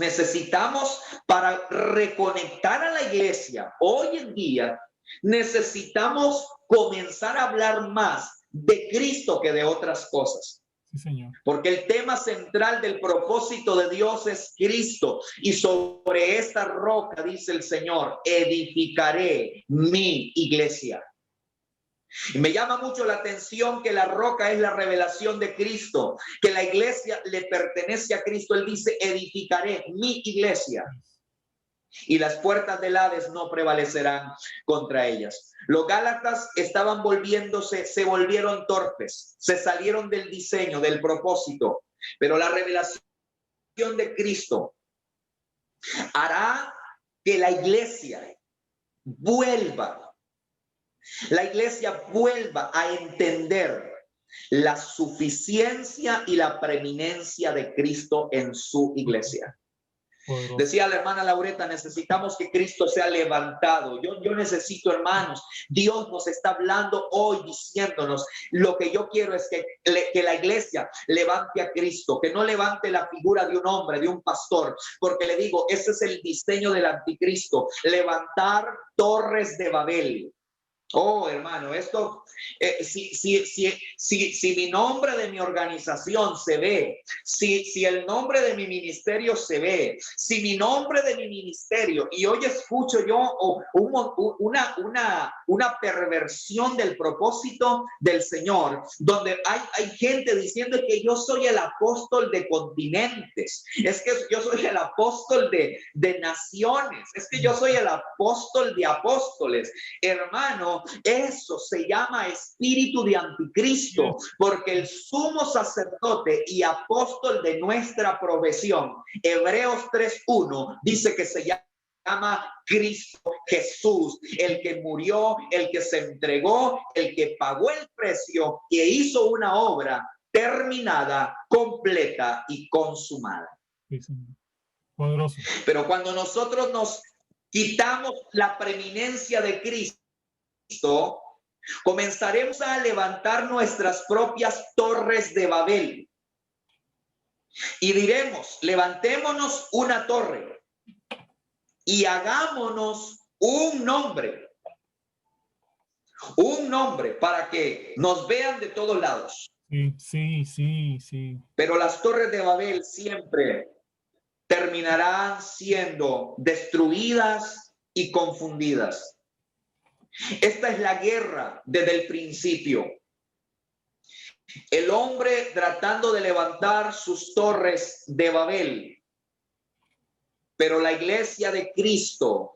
para reconectar a la iglesia hoy en día, necesitamos comenzar a hablar más de Cristo que de otras cosas. Sí, Señor. Porque el tema central del propósito de Dios es Cristo. Y sobre esta roca, dice el Señor, edificaré mi iglesia. Y me llama mucho la atención que la roca es la revelación de Cristo, que la iglesia le pertenece a Cristo. Él dice, edificaré mi iglesia y las puertas del Hades no prevalecerán contra ellas. Los Gálatas se volvieron torpes, se salieron del diseño, del propósito, pero la revelación de Cristo hará que la iglesia vuelva a entender la suficiencia y la preeminencia de Cristo en su iglesia. Decía la hermana Laureta, necesitamos que Cristo sea levantado. Yo necesito, hermanos, Dios nos está hablando hoy diciéndonos, lo que yo quiero es que la iglesia levante a Cristo, que no levante la figura de un hombre, de un pastor, porque le digo, ese es el diseño del anticristo, levantar torres de Babel. Oh, hermano, esto, si mi nombre de mi organización se ve, si el nombre de mi ministerio se ve, si mi nombre de mi ministerio, y hoy escucho yo una perversión del propósito del Señor, donde hay gente diciendo que yo soy el apóstol de continentes, es que yo soy el apóstol de naciones, es que yo soy el apóstol de apóstoles, hermano. Eso se llama espíritu de anticristo, porque el sumo sacerdote y apóstol de nuestra profesión, Hebreos 3:1, dice que se llama Cristo Jesús, el que murió, el que se entregó, el que pagó el precio, que hizo una obra terminada, completa y consumada. Sí, Señor. Poderoso. Pero cuando nosotros nos quitamos la preeminencia de Cristo, comenzaremos a levantar nuestras propias torres de Babel. Y diremos, levantémonos una torre y hagámonos un nombre para que nos vean de todos lados. Sí. Pero las torres de Babel siempre terminarán siendo destruidas y confundidas. Esta es la guerra desde el principio. El hombre tratando de levantar sus torres de Babel, pero la iglesia de Cristo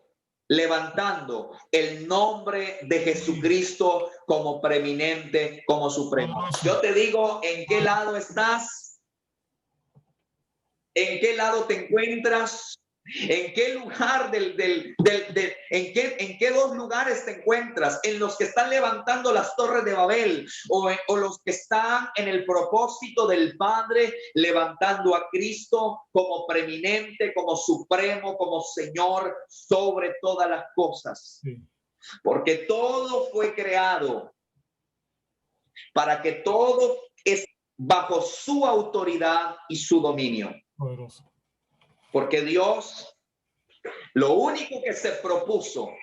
levantando el nombre de Jesucristo como preeminente, como supremo. Yo te digo, ¿en qué lado estás? ¿En qué lado te encuentras? ¿En qué lugar en qué dos lugares te encuentras? ¿En los que están levantando las torres de Babel o los que están en el propósito del Padre levantando a Cristo como preeminente, como supremo, como Señor sobre todas las cosas? Sí. Porque todo fue creado para que todo es bajo su autoridad y su dominio. Poderoso. Porque Dios lo único que se propuso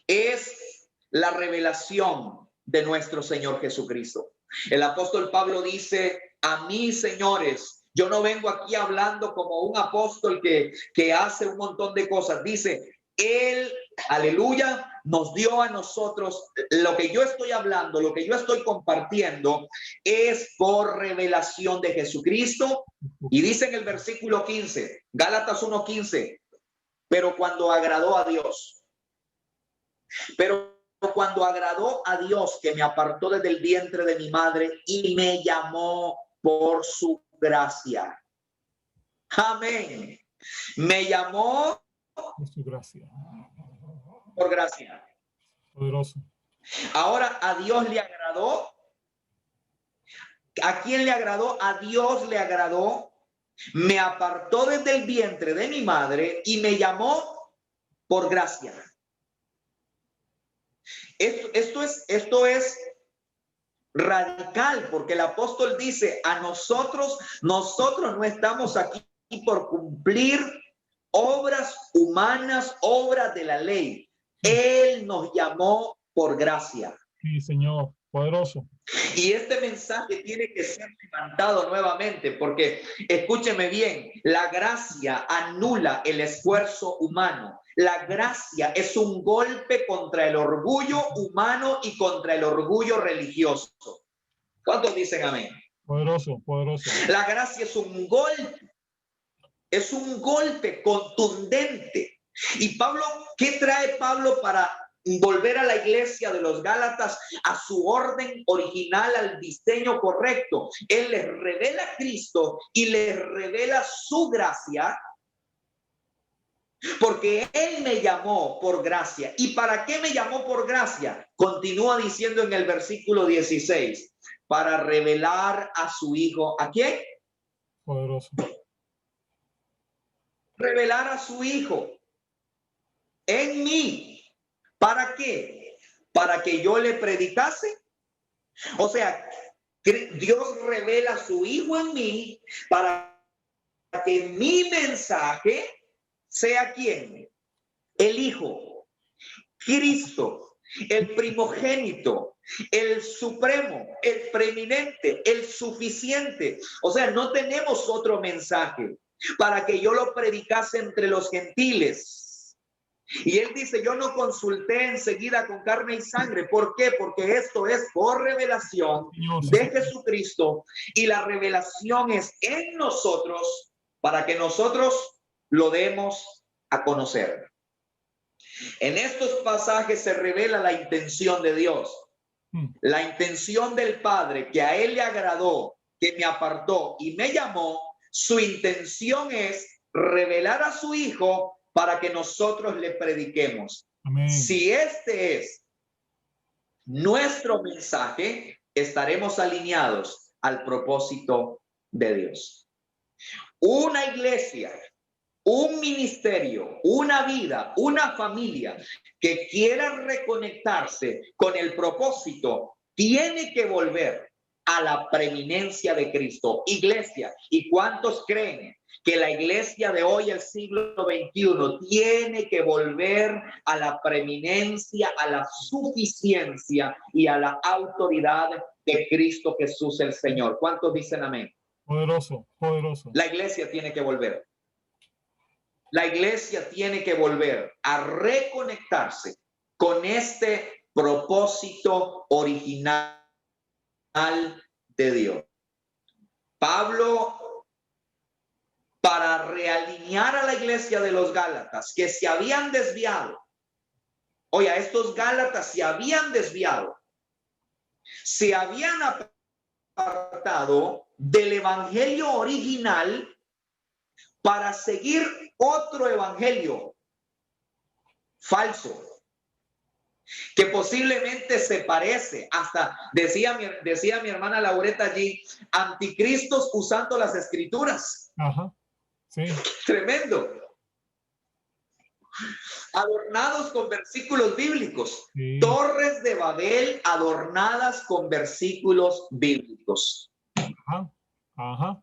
es la revelación de nuestro Señor Jesucristo. El apóstol Pablo dice, a mí, señores, yo no vengo aquí hablando como un apóstol que hace un montón de cosas. Dice, Él, aleluya, nos dio a nosotros lo que yo estoy hablando, lo que yo estoy compartiendo es por revelación de Jesucristo. Y dice en el versículo 15, Gálatas 1:15, pero cuando agradó a Dios que me apartó desde el vientre de mi madre y me llamó por su gracia. Amén. Me llamó Por su gracia. por gracia. Poderoso. Ahora, ¿a Dios le agradó? ¿A quién le agradó? A Dios le agradó. Me apartó desde el vientre de mi madre y me llamó por gracia. Esto es radical, porque el apóstol dice, a nosotros no estamos aquí por cumplir obras humanas, obras de la ley. Él nos llamó por gracia. Sí, Señor. Poderoso. Y este mensaje tiene que ser levantado nuevamente, porque escúcheme bien, la gracia anula el esfuerzo humano. La gracia es un golpe contra el orgullo humano y contra el orgullo religioso. ¿Cuántos dicen amén? Poderoso. La gracia es un golpe contundente. Y Pablo, ¿qué trae Pablo para volver a la iglesia de los Gálatas a su orden original, al diseño correcto? Él les revela a Cristo y les revela su gracia, porque Él me llamó por gracia. ¿Y para qué me llamó por gracia? Continúa diciendo en el versículo 16, para revelar a su Hijo. ¿A quién? Poderoso. Revelar a su Hijo en mí. ¿Para qué? Para que yo le predicase. O sea, Dios revela a su Hijo en mí para que mi mensaje sea ¿quién? El Hijo, Cristo, el primogénito, el supremo, el preeminente, el suficiente. O sea, no tenemos otro mensaje para que yo lo predicase entre los gentiles. Y él dice, yo no consulté enseguida con carne y sangre. ¿Por qué? Porque esto es por revelación de Jesucristo y la revelación es en nosotros para que nosotros lo demos a conocer. En estos pasajes se revela la intención de Dios, la intención del Padre, que a Él le agradó, que me apartó y me llamó. Su intención es revelar a su Hijo para que nosotros le prediquemos. Amén. Si este es nuestro mensaje, estaremos alineados al propósito de Dios. Una iglesia, un ministerio, una vida, una familia que quiera reconectarse con el propósito, tiene que volver a la preeminencia de Cristo. Iglesia, ¿y cuántos creen que la iglesia de hoy, el siglo XXI, tiene que volver a la preeminencia, a la suficiencia y a la autoridad de Cristo Jesús el Señor? ¿Cuántos dicen amén? Poderoso, poderoso. La iglesia tiene que volver. La iglesia tiene que volver a reconectarse con este propósito original de Dios. Pablo, para realinear a la iglesia de los Gálatas, que se habían desviado. Oye, estos Gálatas se habían desviado. Se habían apartado del evangelio original para seguir otro evangelio falso, que posiblemente se parece, hasta decía mi hermana Laureta allí, anticristos usando las escrituras. Ajá, sí. Tremendo. Adornados con versículos bíblicos. Sí. Torres de Babel adornadas con versículos bíblicos. Ajá, ajá.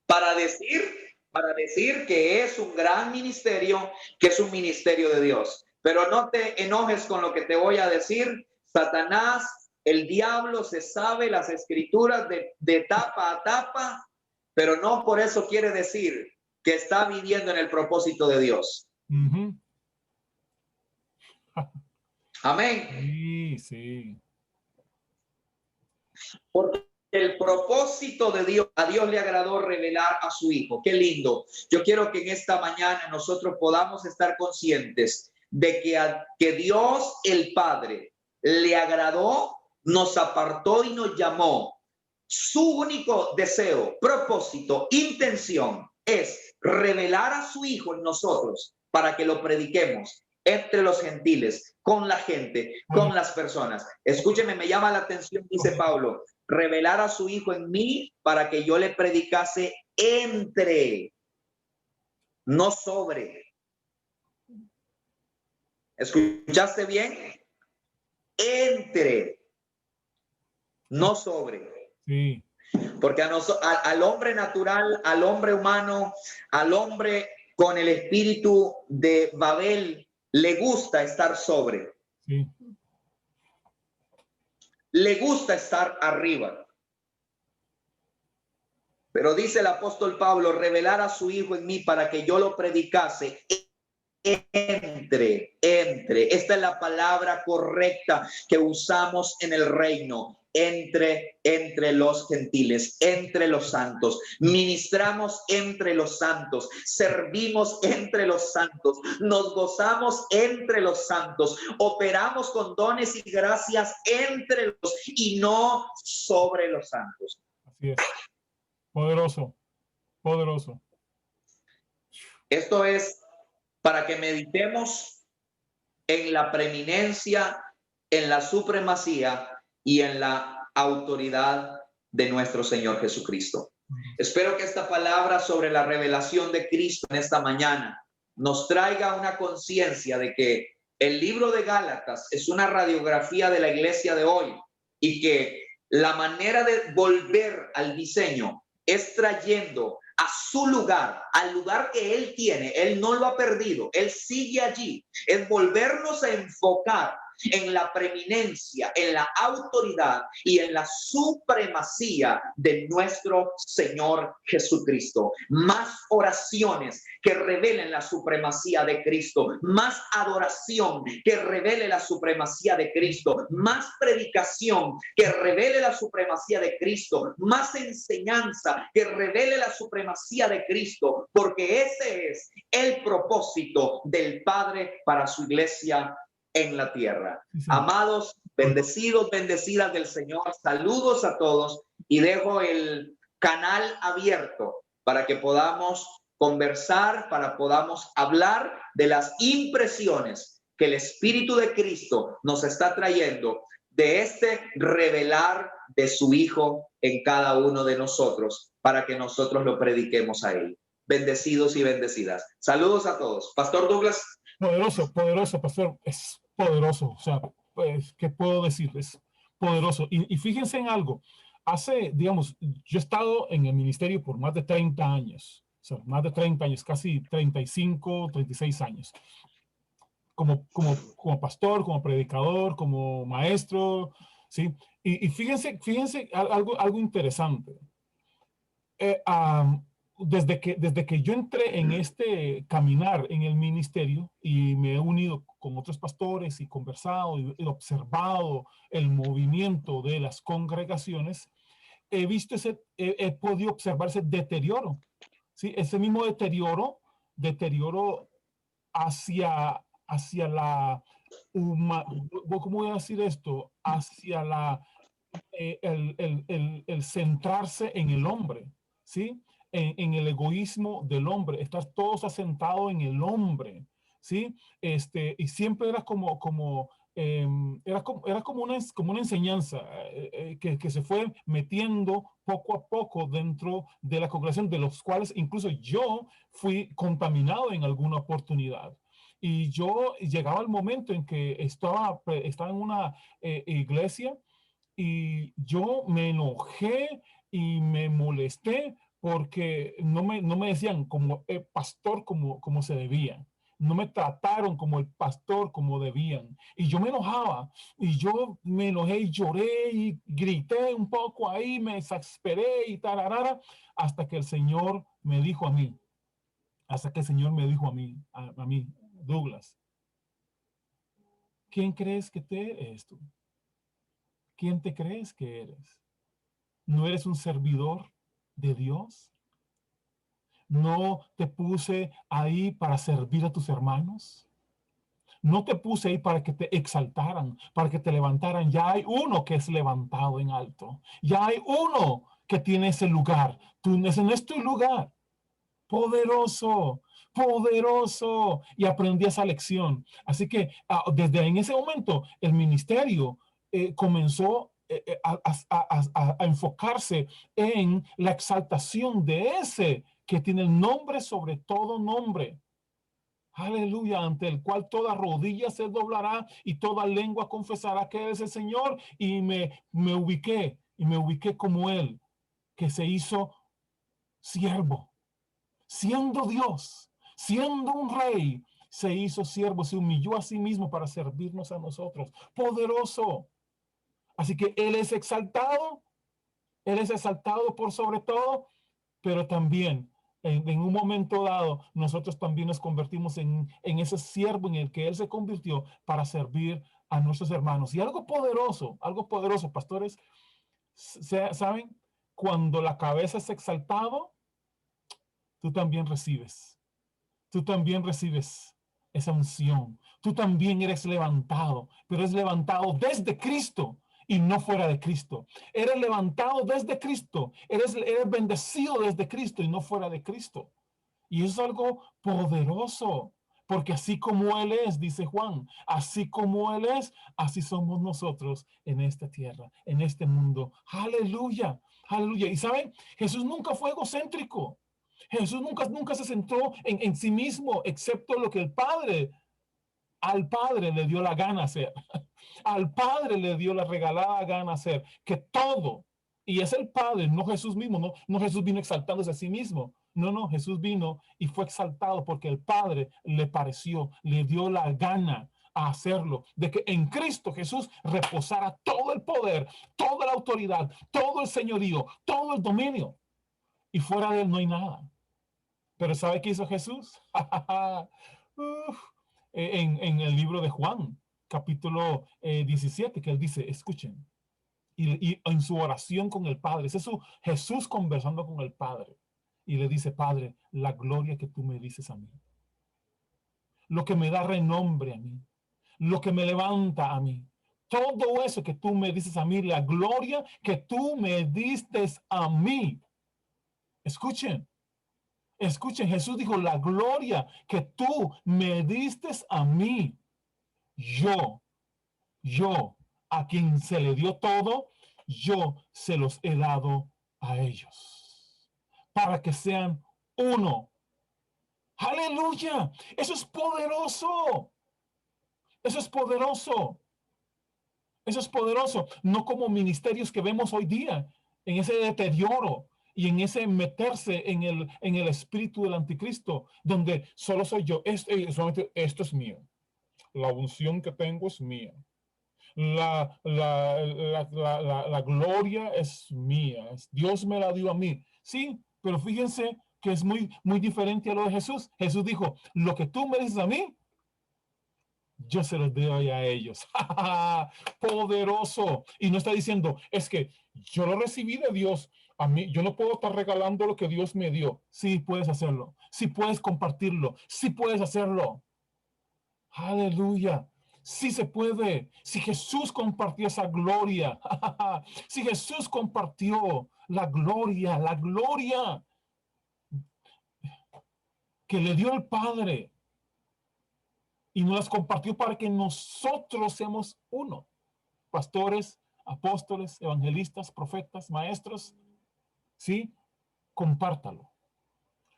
Para decir que es un gran ministerio, que es un ministerio de Dios. Pero no te enojes con lo que te voy a decir. Satanás, el diablo, se sabe las escrituras de tapa a tapa, pero no por eso quiere decir que está viviendo en el propósito de Dios. Uh-huh. Amén. Sí, sí. Porque el propósito de Dios, a Dios le agradó revelar a su Hijo. Qué lindo. Yo quiero que en esta mañana nosotros podamos estar conscientes de que Dios el Padre le agradó, nos apartó y nos llamó. Su único deseo, propósito, intención es revelar a su Hijo en nosotros para que lo prediquemos entre los gentiles, con la gente, con las personas. Escúcheme, me llama la atención, dice Pablo, revelar a su Hijo en mí para que yo le predicase entre, no sobre. ¿Escuchaste bien? Entre, no sobre. Sí. Porque al hombre natural, al hombre humano, al hombre con el espíritu de Babel, le gusta estar sobre. Sí. Le gusta estar arriba. Pero dice el apóstol Pablo, revelar a su Hijo en mí para que yo lo predicase entre. Esta es la palabra correcta que usamos en el reino. Entre los gentiles, entre los santos, ministramos entre los santos, servimos entre los santos, nos gozamos entre los santos, operamos con dones y gracias entre los y no sobre los santos. Así es. Poderoso, poderoso. Esto es para que meditemos en la preeminencia, en la supremacía y en la autoridad de nuestro Señor Jesucristo. Espero que esta palabra sobre la revelación de Cristo en esta mañana nos traiga una conciencia de que el libro de Gálatas es una radiografía de la iglesia de hoy y que la manera de volver al diseño es trayendo a su lugar, al lugar que Él tiene. Él no lo ha perdido, Él sigue allí. Es volvernos a enfocar en la preeminencia, en la autoridad y en la supremacía de nuestro Señor Jesucristo. Más oraciones que revelen la supremacía de Cristo, más adoración que revele la supremacía de Cristo, más predicación que revele la supremacía de Cristo, más enseñanza que revele la supremacía de Cristo, porque ese es el propósito del Padre para su iglesia en la tierra. Sí. Amados, bendecidos, bendecidas del Señor, saludos a todos y dejo el canal abierto para que podamos conversar, para podamos hablar de las impresiones que el Espíritu de Cristo nos está trayendo de este revelar de su Hijo en cada uno de nosotros, para que nosotros lo prediquemos a Él. Bendecidos y bendecidas. Saludos a todos. Pastor Douglas. Poderoso, poderoso, pastor. Es poderoso. O sea, pues, ¿qué puedo decir? Es poderoso. Y fíjense en algo. Hace, digamos, yo he estado en el ministerio por más de 30 años. O sea, más de 30 años, casi 35, 36 años. Como pastor, como predicador, como maestro, ¿sí? Y fíjense algo interesante. Eh, um, desde que yo entré en este caminar en el ministerio y me he unido con otros pastores y conversado y observado el movimiento de las congregaciones, he visto he podido observar ese deterioro, ¿sí? Ese mismo deterioro hacia la, ¿cómo voy a decir esto? Hacia el centrarse en el hombre, ¿sí? En el egoísmo del hombre, estar todos asentados en el hombre, ¿sí? Y siempre era como una enseñanza que se fue metiendo poco a poco dentro de la congregación, de los cuales incluso yo fui contaminado en alguna oportunidad. Y yo llegaba el momento en que estaba en una iglesia y yo me enojé y me molesté porque no me decían como pastor como se debía. No me trataron como el pastor como debían. Y yo me enojaba. Y yo me enojé y lloré y grité un poco ahí, me exasperé y tararara, hasta que el Señor me dijo a mí, hasta que el Señor me dijo a mí, Douglas, ¿quién crees que te eres tú? ¿Quién te crees que eres? ¿No eres un servidor de Dios? ¿No te puse ahí para servir a tus hermanos? No te puse ahí para que te exaltaran, para que te levantaran. Ya hay uno que es levantado en alto. Ya hay uno que tiene ese lugar. Ese no es tu lugar. Poderoso, poderoso. Y aprendí esa lección. Así que desde en ese momento el ministerio comenzó a enfocarse en la exaltación de ese que tiene el nombre sobre todo nombre. Aleluya, ante el cual toda rodilla se doblará y toda lengua confesará que Él es el Señor. Y me ubiqué como Él, que se hizo siervo, siendo Dios, siendo un rey, se hizo siervo, se humilló a sí mismo para servirnos a nosotros. Poderoso. Así que Él es exaltado por sobre todo, pero también en un momento dado, nosotros también nos convertimos en ese siervo en el que Él se convirtió para servir a nuestros hermanos. Y algo poderoso, pastores, ¿saben? Cuando la cabeza es exaltado, tú también recibes. Tú también recibes esa unción. Tú también eres levantado, pero es levantado desde Cristo y no fuera de Cristo. Eres levantado desde Cristo. Eres bendecido desde Cristo y no fuera de Cristo. Y eso es algo poderoso, porque así como Él es, dice Juan, así como Él es, así somos nosotros en esta tierra, en este mundo. Aleluya, aleluya. Y saben, Jesús nunca fue egocéntrico. Jesús nunca se centró en sí mismo, excepto lo que al Padre le dio la gana hacer. Al Padre le dio la regalada gana hacer, que todo, y es el Padre, no Jesús mismo, no Jesús vino exaltándose a sí mismo. No, Jesús vino y fue exaltado porque el Padre le pareció, le dio la gana a hacerlo, de que en Cristo Jesús reposara todo el poder, toda la autoridad, todo el señorío, todo el dominio. Y fuera de Él no hay nada. Pero ¿sabe qué hizo Jesús? En el libro de Juan, capítulo 17, que Él dice, escuchen, y en su oración con el Padre, es eso, Jesús conversando con el Padre, y le dice, Padre, la gloria que tú me dices a mí, lo que me da renombre a mí, lo que me levanta a mí, todo eso que tú me dices a mí, la gloria que tú me diste a mí. Escuchen, Escuchen, Jesús dijo, la gloria que tú me diste a mí, yo, a quien se le dio todo, yo se los he dado a ellos, para que sean uno. Aleluya, eso es poderoso, eso es poderoso. Eso es poderoso, no como ministerios que vemos hoy día, en ese deterioro y en ese meterse en el espíritu del anticristo, donde solo soy yo, solamente esto es mío, la unción que tengo es mía, la gloria es mía, Dios me la dio a mí. Sí, pero fíjense que es muy diferente a lo de Jesús. Jesús dijo, lo que tú me dices a mí, yo se los doy a ellos. Poderoso. Y no está diciendo, es que yo lo recibí de Dios. A mí, yo no puedo estar regalando lo que Dios me dio. Sí puedes hacerlo. Sí puedes compartirlo. Sí puedes hacerlo. Aleluya. Sí se puede. Si Jesús compartió esa gloria. Si Jesús compartió la gloria que le dio el Padre, y nos las compartió para que nosotros seamos uno. Pastores, apóstoles, evangelistas, profetas, maestros, ¿sí? Compártalo.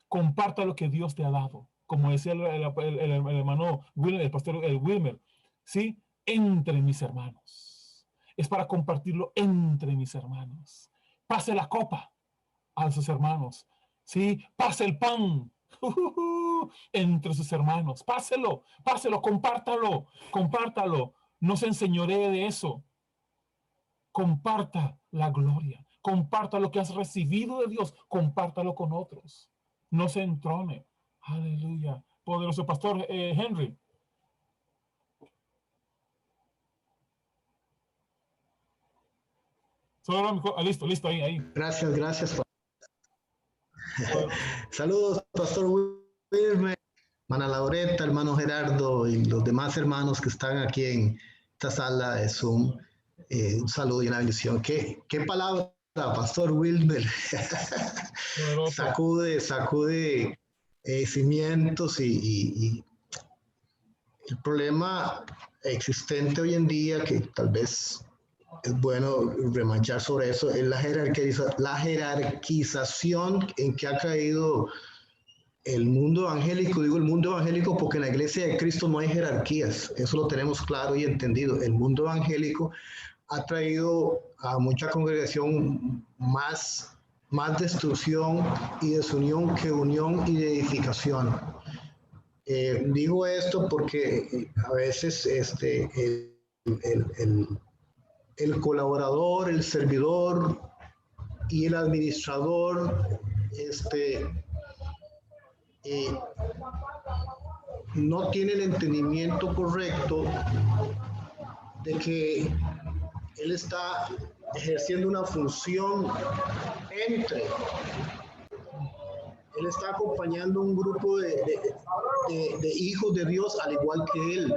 Comparta lo que Dios te ha dado. Como decía el hermano Wilmer, el pastor Wilmer, ¿sí? Entre mis hermanos. Es para compartirlo entre mis hermanos. Pase la copa a sus hermanos, ¿sí? Pase el pan entre sus hermanos. Páselo, compártalo. No se enseñoree de eso. Comparta la gloria, comparta lo que has recibido de Dios, compártalo con otros. No se entrone. Aleluya. Poderoso pastor Henry. Listo, ahí. Gracias. Saludos, pastor Wilmer, hermana Laureta, hermano Gerardo y los demás hermanos que están aquí en esta sala de Zoom. Un saludo y una bendición. ¿Qué palabra, pastor Wilmer? sacude cimientos y el problema existente hoy en día, que tal vez es bueno remarcar sobre eso, es la jerarquización en que ha caído el mundo evangélico. Digo el mundo evangélico porque en la iglesia de Cristo no hay jerarquías, eso lo tenemos claro y entendido. El mundo evangélico ha traído a mucha congregación más destrucción y desunión que unión y edificación. Digo esto porque a veces el colaborador, el servidor y el administrador no tiene el entendimiento correcto de que él está ejerciendo una función él está acompañando un grupo de hijos de Dios al igual que él.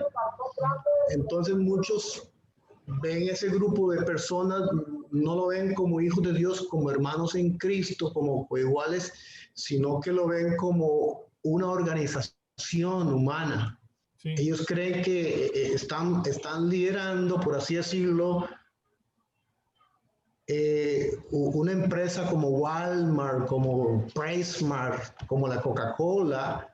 Entonces muchos ven ese grupo de personas, no lo ven como hijos de Dios, como hermanos en Cristo, como iguales, sino que lo ven como una organización humana. Sí. Ellos creen que están liderando, por así decirlo, una empresa como Walmart, como PriceMart, como la Coca-Cola,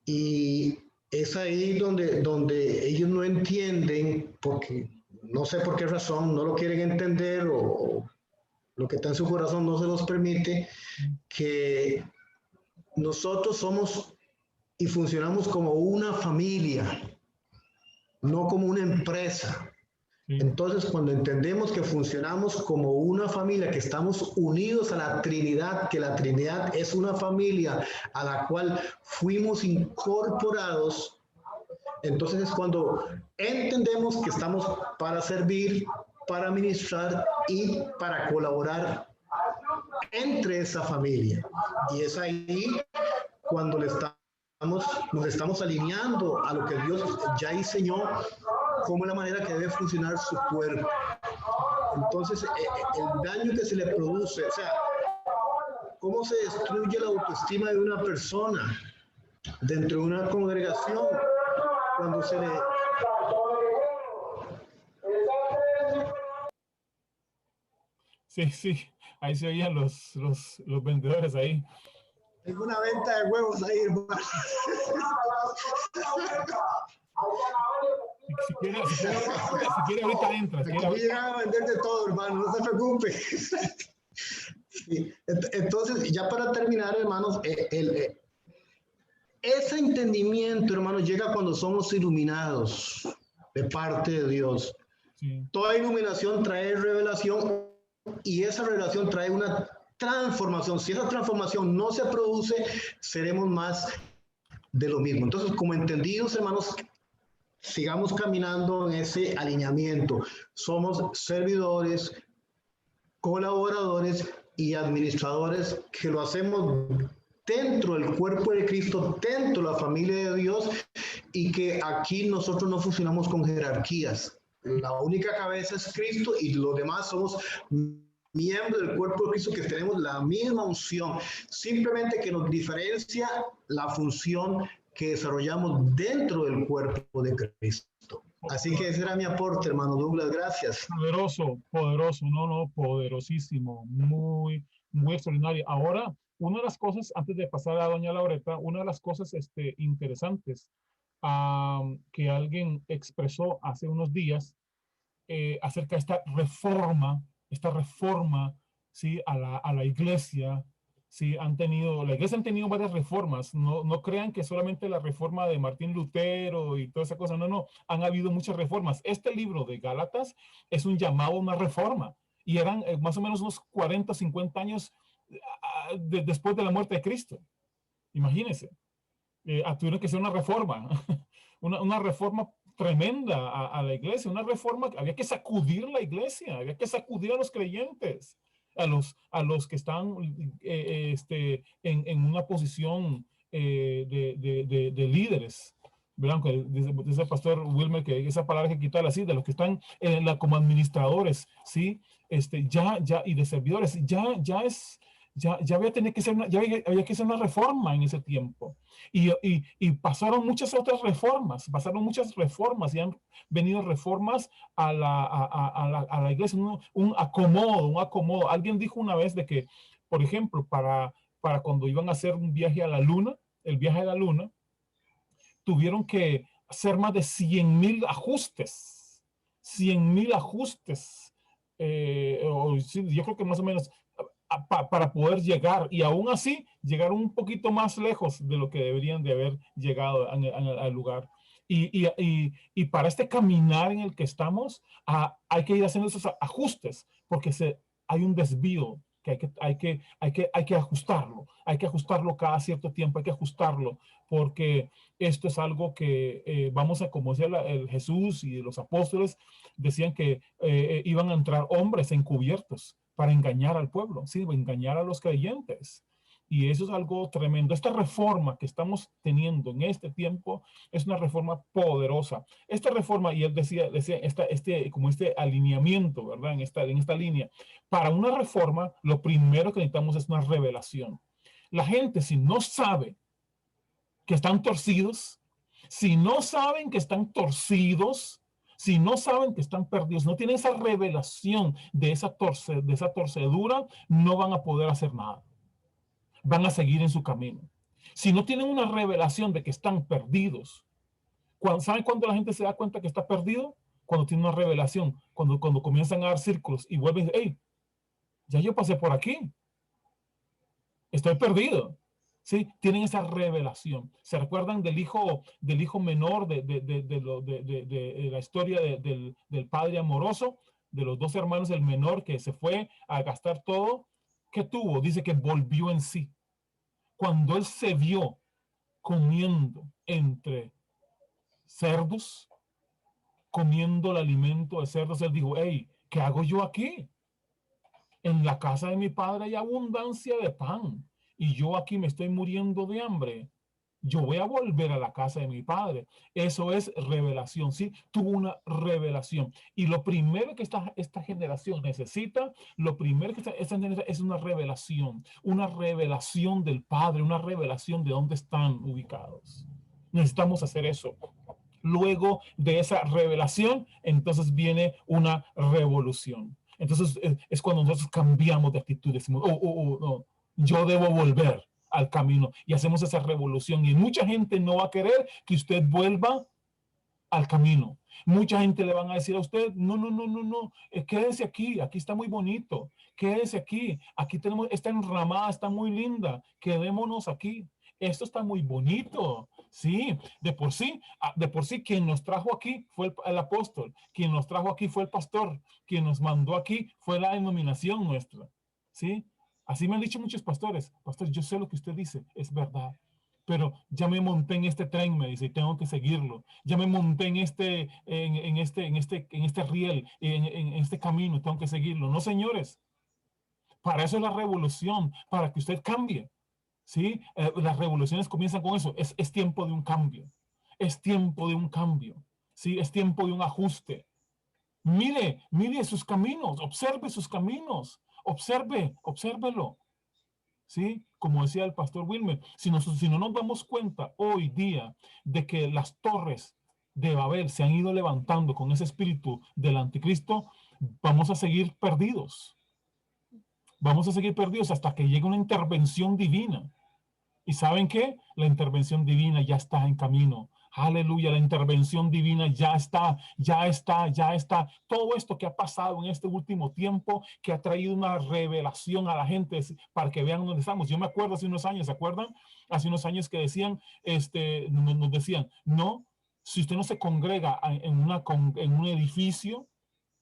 y es ahí donde ellos no entienden, porque no sé por qué razón, no lo quieren entender o lo que está en su corazón no se los permite, que nosotros somos y funcionamos como una familia, no como una empresa. Entonces, cuando entendemos que funcionamos como una familia, que estamos unidos a la Trinidad, que la Trinidad es una familia a la cual fuimos incorporados, entonces es cuando entendemos que estamos para servir, para ministrar y para colaborar entre esa familia. Y es ahí cuando nos estamos alineando a lo que Dios ya diseñó como la manera que debe funcionar su cuerpo. Entonces, el daño que se le produce, o sea, cómo se destruye la autoestima de una persona dentro de una congregación cuando se le... Sí, sí, ahí se oían los vendedores ahí. Tengo una venta de huevos ahí, hermano. Si quiere ahorita entra. Aquí llegan a vender de todo, hermano, no se preocupe. Sí. Entonces, ya para terminar, hermanos, ese entendimiento, hermanos, llega cuando somos iluminados de parte de Dios. Sí. Toda iluminación trae revelación y esa revelación trae una transformación. Si esa transformación no se produce, seremos más de lo mismo. Entonces, como entendidos, hermanos, sigamos caminando en ese alineamiento. Somos servidores, colaboradores y administradores que lo hacemos dentro del cuerpo de Cristo, dentro de la familia de Dios, y que aquí nosotros no funcionamos con jerarquías. La única cabeza es Cristo y los demás somos miembros del cuerpo de Cristo que tenemos la misma unción, simplemente que nos diferencia la función que desarrollamos dentro del cuerpo de Cristo. Así que ese era mi aporte, hermano Douglas, gracias. Poderoso, no, poderosísimo, muy extraordinario. Ahora, una de las cosas, antes de pasar a doña Laureta, una de las cosas interesantes que alguien expresó hace unos días acerca de esta reforma, ¿sí? a la iglesia, ¿sí? La iglesia han tenido varias reformas, no crean que solamente la reforma de Martín Lutero y toda esa cosa, no, han habido muchas reformas. Este libro de Gálatas es un llamado a una reforma, y eran más o menos unos 40, 50 años después de la muerte de Cristo. Imagínense, tuvieron que hacer una reforma, una reforma tremenda a la iglesia, una reforma, había que sacudir la iglesia, había que sacudir a los creyentes, a los que están en una posición de líderes. ¿Verdad? Dice el pastor Wilmer que esa palabra hay que quitarla así, de los que están como administradores, ¿sí? Y de servidores, ya había, que hacer había que hacer una reforma en ese tiempo. Y pasaron muchas otras reformas, y han venido reformas a la iglesia, un acomodo. Alguien dijo una vez de que, por ejemplo, para cuando iban a hacer un viaje a la luna, el viaje a la luna, tuvieron que hacer más de 100,000 ajustes. 100,000 ajustes. Yo creo que más o menos para poder llegar, y aún así llegaron un poquito más lejos de lo que deberían de haber llegado al lugar. Y para este caminar en el que estamos, hay que ir haciendo esos ajustes, porque hay un desvío que hay que ajustarlo cada cierto tiempo, hay que ajustarlo, porque esto es algo que vamos a, como decía el Jesús y los apóstoles, decían que iban a entrar hombres encubiertos para engañar al pueblo, ¿sí? Engañar a los creyentes. Y eso es algo tremendo. Esta reforma que estamos teniendo en este tiempo es una reforma poderosa. Esta reforma, y él decía como este alineamiento, ¿verdad? En esta línea. Para una reforma, lo primero que necesitamos es una revelación. La gente, si no sabe que están torcidos, si no saben que están torcidos, si no saben que están perdidos, no tienen esa revelación de esa torcedura, no van a poder hacer nada. Van a seguir en su camino. Si no tienen una revelación de que están perdidos, ¿saben cuándo la gente se da cuenta que está perdido? Cuando tiene una revelación, cuando comienzan a dar círculos y vuelven, hey, ya yo pasé por aquí, estoy perdido. ¿Sí? Tienen esa revelación. ¿Se recuerdan del hijo menor de la historia del padre amoroso? De los dos hermanos, el menor que se fue a gastar todo. ¿Qué tuvo? Dice que volvió en sí. Cuando él se vio comiendo entre cerdos, comiendo el alimento de cerdos, él dijo, hey, ¿qué hago yo aquí? En la casa de mi padre hay abundancia de pan y yo aquí me estoy muriendo de hambre. Yo voy a volver a la casa de mi padre. Eso es revelación, ¿sí? Tuvo una revelación. Y lo primero que esta generación necesita, lo primero que esta generación es una revelación del Padre, una revelación de dónde están ubicados. Necesitamos hacer eso. Luego de esa revelación, entonces viene una revolución. Entonces es cuando nosotros cambiamos de actitud, decimos, no, yo debo volver al camino y hacemos esa revolución. Y mucha gente no va a querer que usted vuelva al camino. Mucha gente le van a decir a usted, no, quédese aquí, aquí está muy bonito, quédese aquí tenemos, está enramada, está muy linda, quedémonos aquí. Esto está muy bonito, sí, de por sí quien nos trajo aquí fue el apóstol, quien nos trajo aquí fue el pastor, quien nos mandó aquí fue la denominación nuestra, sí. Así me han dicho muchos pastores, pastor, yo sé lo que usted dice, es verdad, pero ya me monté en este tren, me dice, y tengo que seguirlo. Ya me monté en este riel, en este camino, tengo que seguirlo. No, señores, para eso es la revolución, para que usted cambie. ¿Sí? Las revoluciones comienzan con eso. Es tiempo de un cambio. Es tiempo de un cambio. ¿Sí? Es tiempo de un ajuste. Mire sus caminos, observe sus caminos, obsérvelo. ¿Sí? Como decía el pastor Wilmer, si no nos damos cuenta hoy día de que las torres de Babel se han ido levantando con ese espíritu del anticristo, vamos a seguir perdidos. Vamos a seguir perdidos hasta que llegue una intervención divina. ¿Y saben qué? La intervención divina ya está en camino. Aleluya, la intervención divina ya está. Todo esto que ha pasado en este último tiempo, que ha traído una revelación a la gente para que vean dónde estamos. Yo me acuerdo hace unos años, ¿se acuerdan? Hace unos años que decían, nos decían, no, si usted no se congrega en un edificio,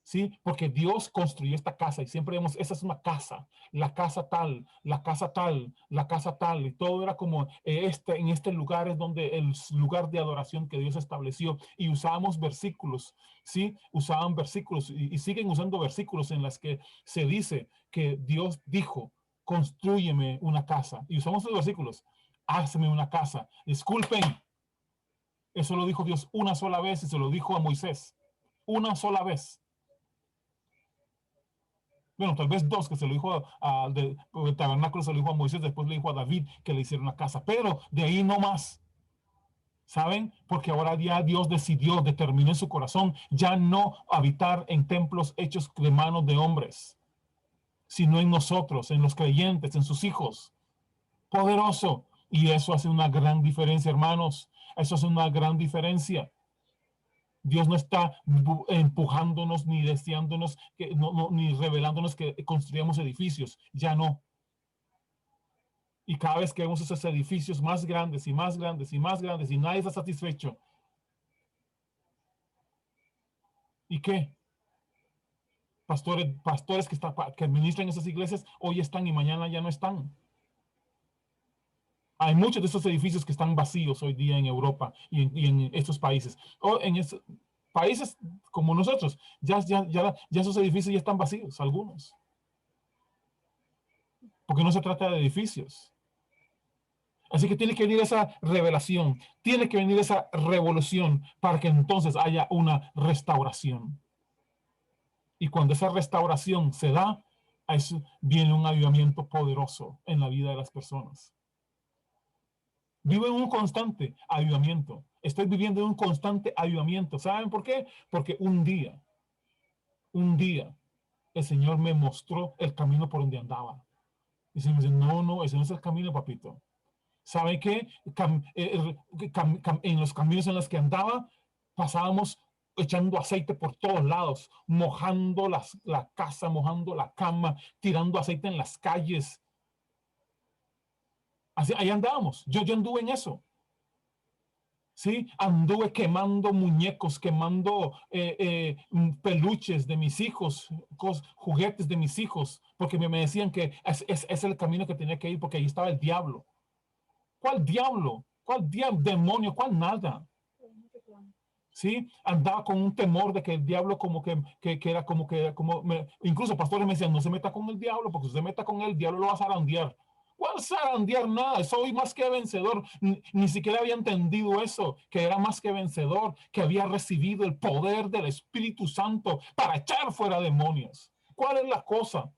¿sí? Porque Dios construyó esta casa y siempre vemos, esa es una casa, la casa tal, la casa tal, la casa tal, y todo era como en este lugar es donde el lugar de adoración que Dios estableció y usábamos versículos, ¿sí? Usaban versículos y siguen usando versículos en las que se dice que Dios dijo, constrúyeme una casa, y usamos esos versículos, hazme una casa. Disculpen, eso lo dijo Dios una sola vez y se lo dijo a Moisés, una sola vez. Bueno, tal vez dos, que se lo dijo el tabernáculo se lo dijo a Moisés, después le dijo a David que le hiciera una casa, pero de ahí no más. ¿Saben? Porque ahora ya Dios determinó en su corazón ya no habitar en templos hechos de manos de hombres, sino en nosotros, en los creyentes, en sus hijos. Poderoso. Y eso hace una gran diferencia, hermanos. Eso hace una gran diferencia. Dios no está empujándonos ni deseándonos, ni revelándonos que construyamos edificios. Ya no. Y cada vez que vemos esos edificios más grandes y más grandes y más grandes y nadie está satisfecho. ¿Y qué? Pastores que administran esas iglesias hoy están y mañana ya no están. Hay muchos de esos edificios que están vacíos hoy día en Europa y en estos países. O en países como nosotros, ya esos edificios ya están vacíos, algunos. Porque no se trata de edificios. Así que tiene que venir esa revelación, tiene que venir esa revolución para que entonces haya una restauración. Y cuando esa restauración se da, viene un avivamiento poderoso en la vida de las personas. Vivo en un constante avivamiento. Estoy viviendo en un constante avivamiento. ¿Saben por qué? Porque un día, el Señor me mostró el camino por donde andaba. Y se me dice, no, ese no es el camino, papito. ¿Sabe qué? En los caminos en los que andaba, pasábamos echando aceite por todos lados, mojando la casa, mojando la cama, tirando aceite en las calles. Así, ahí andábamos. Yo anduve en eso. Sí, anduve quemando muñecos, quemando peluches de mis hijos, juguetes de mis hijos, porque me decían que es el camino que tenía que ir porque ahí estaba el diablo. ¿Cuál diablo? ¿Cuál demonio? ¿Cuál nada? Sí, andaba con un temor de que el diablo era incluso pastores me decían, no se meta con el diablo, porque si se meta con él, el diablo lo va a zarandear. ¿Cuál zarandear? Nada, soy más que vencedor. Ni siquiera había entendido eso, que era más que vencedor, que había recibido el poder del Espíritu Santo para echar fuera demonios. ¿Cuál es la cosa?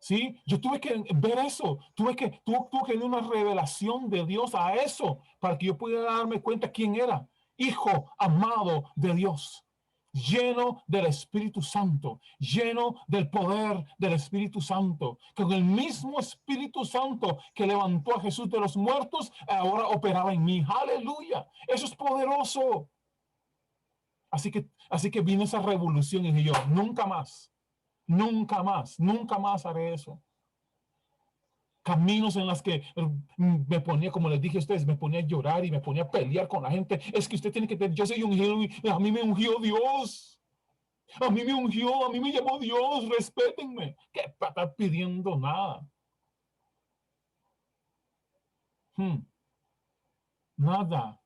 Sí, yo tuve que ver eso, tuve que tener una revelación de Dios a eso para que yo pudiera darme cuenta quién era, hijo amado de Dios, lleno del Espíritu Santo, lleno del poder del Espíritu Santo, con el mismo Espíritu Santo que levantó a Jesús de los muertos, ahora operaba en mí. Aleluya, eso es poderoso. Así que vino esa revolución y dije yo, nunca más, nunca más, nunca más haré eso. Caminos en las que me ponía, como les dije a ustedes, me ponía a llorar y me ponía a pelear con la gente. Es que usted tiene que tener, yo soy ungido, a mí me ungió Dios. A mí me ungió, a mí me llamó Dios, respétenme. ¿Qué para estar pidiendo nada? Nada.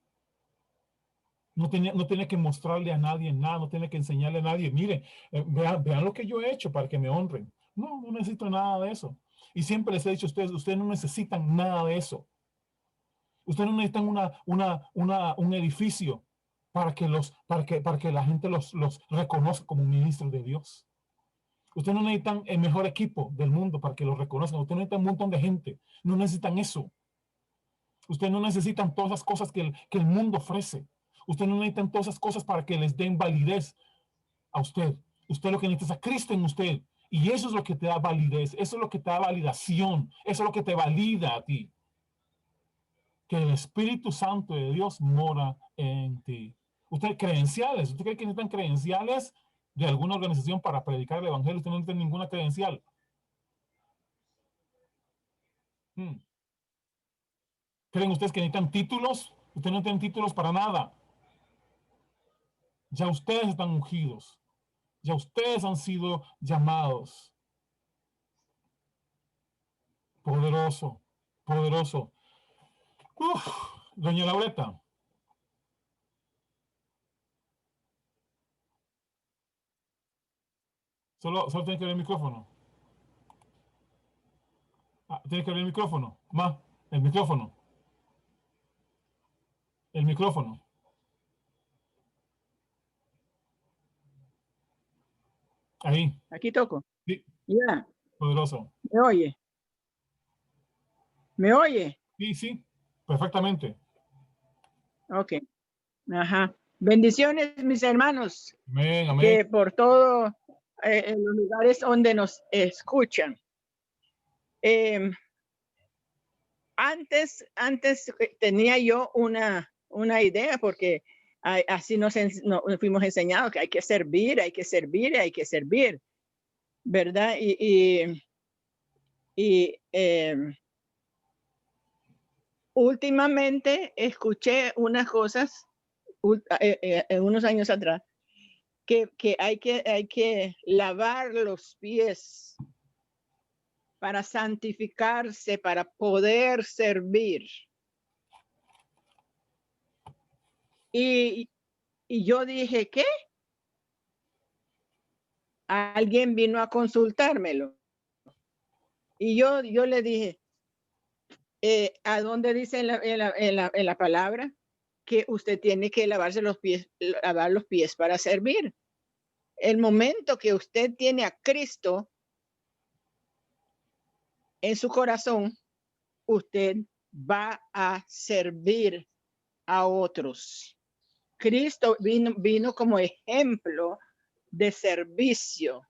No tenía que mostrarle a nadie nada, no tenía que enseñarle a nadie. Mire, vean lo que yo he hecho para que me honren. No, no necesito nada de eso. Y siempre les he dicho a ustedes, ustedes no necesitan nada de eso. Ustedes no necesitan un edificio para que la gente los reconozca como ministros de Dios. Ustedes no necesitan el mejor equipo del mundo para que los reconozcan. Ustedes necesitan un montón de gente. No necesitan eso. Ustedes no necesitan todas las cosas que el mundo ofrece. Ustedes no necesitan todas esas cosas para que les den validez a usted. Usted lo que necesita es a Cristo en usted. Y eso es lo que te da validez. Eso es lo que te da validación. Eso es lo que te valida a ti. Que el Espíritu Santo de Dios mora en ti. Usted, credenciales. ¿Usted cree que necesitan credenciales de alguna organización para predicar el Evangelio? Usted no necesita ninguna credencial. ¿Creen ustedes que necesitan títulos? Ustedes no tienen títulos para nada. Ya ustedes están ungidos. Ya ustedes han sido llamados. Poderoso, poderoso. Uf, doña Laureta. Solo tiene que abrir el micrófono. Tiene que abrir el micrófono. El micrófono. El micrófono. Ahí. Aquí toco. Sí, Ya. poderoso. ¿Me oye? ¿Me oye? Sí, sí, perfectamente. Ok. Ajá. Bendiciones, mis hermanos, Amén, amén. que por todo en los lugares donde nos escuchan. Antes tenía yo una idea, porque así nos fuimos enseñados que hay que servir, hay que servir, hay que servir, ¿verdad? Últimamente escuché unas cosas unos años atrás que hay que lavar los pies para santificarse, para poder servir. Y yo dije, ¿qué? Alguien vino a consultármelo. Y yo le dije, ¿a dónde dice en la palabra que usted tiene que lavar los pies para servir? El momento que usted tiene a Cristo en su corazón, usted va a servir a otros. Cristo vino como ejemplo de servicio.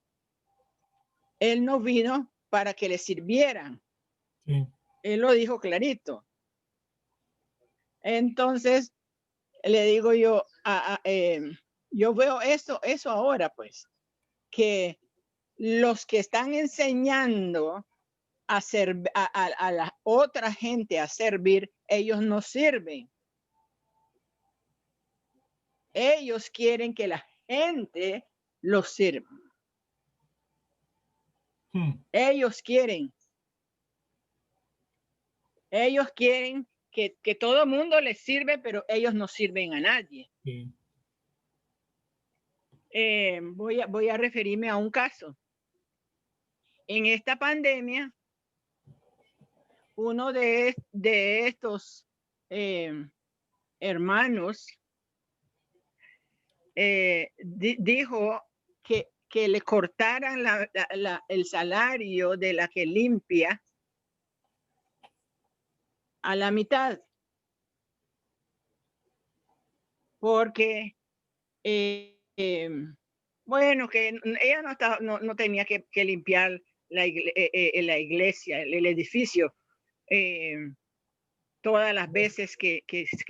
Él no vino para que le sirvieran. Sí. Él lo dijo clarito. Entonces, le digo yo, yo veo eso ahora, pues, que los que están enseñando a la otra gente a servir, ellos no sirven. Ellos quieren que la gente los sirva. Ellos quieren que todo el mundo les sirve, pero ellos no sirven a nadie. Sí. Voy a referirme a un caso. En esta pandemia, uno de estos hermanos dijo que le cortaran el salario de la que limpia a la mitad. Porque, bueno, que ella no tenía que limpiar la iglesia, el edificio, todas las veces que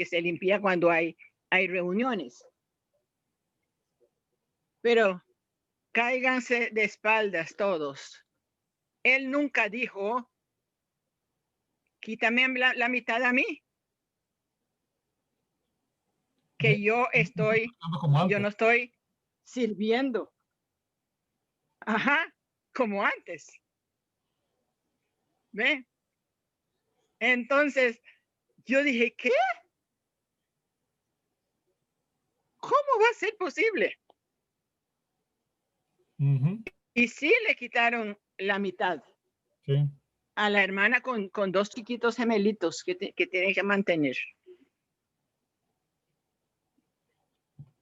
se limpia cuando hay reuniones. Pero cáiganse de espaldas todos. Él nunca dijo, quítame la mitad a mí. Que yo no estoy sirviendo. Ajá, como antes. ¿Ve? Entonces, yo dije, ¿qué? ¿Cómo va a ser posible? Y sí le quitaron la mitad. Sí. A la hermana con 2 chiquitos gemelitos que tiene que mantener.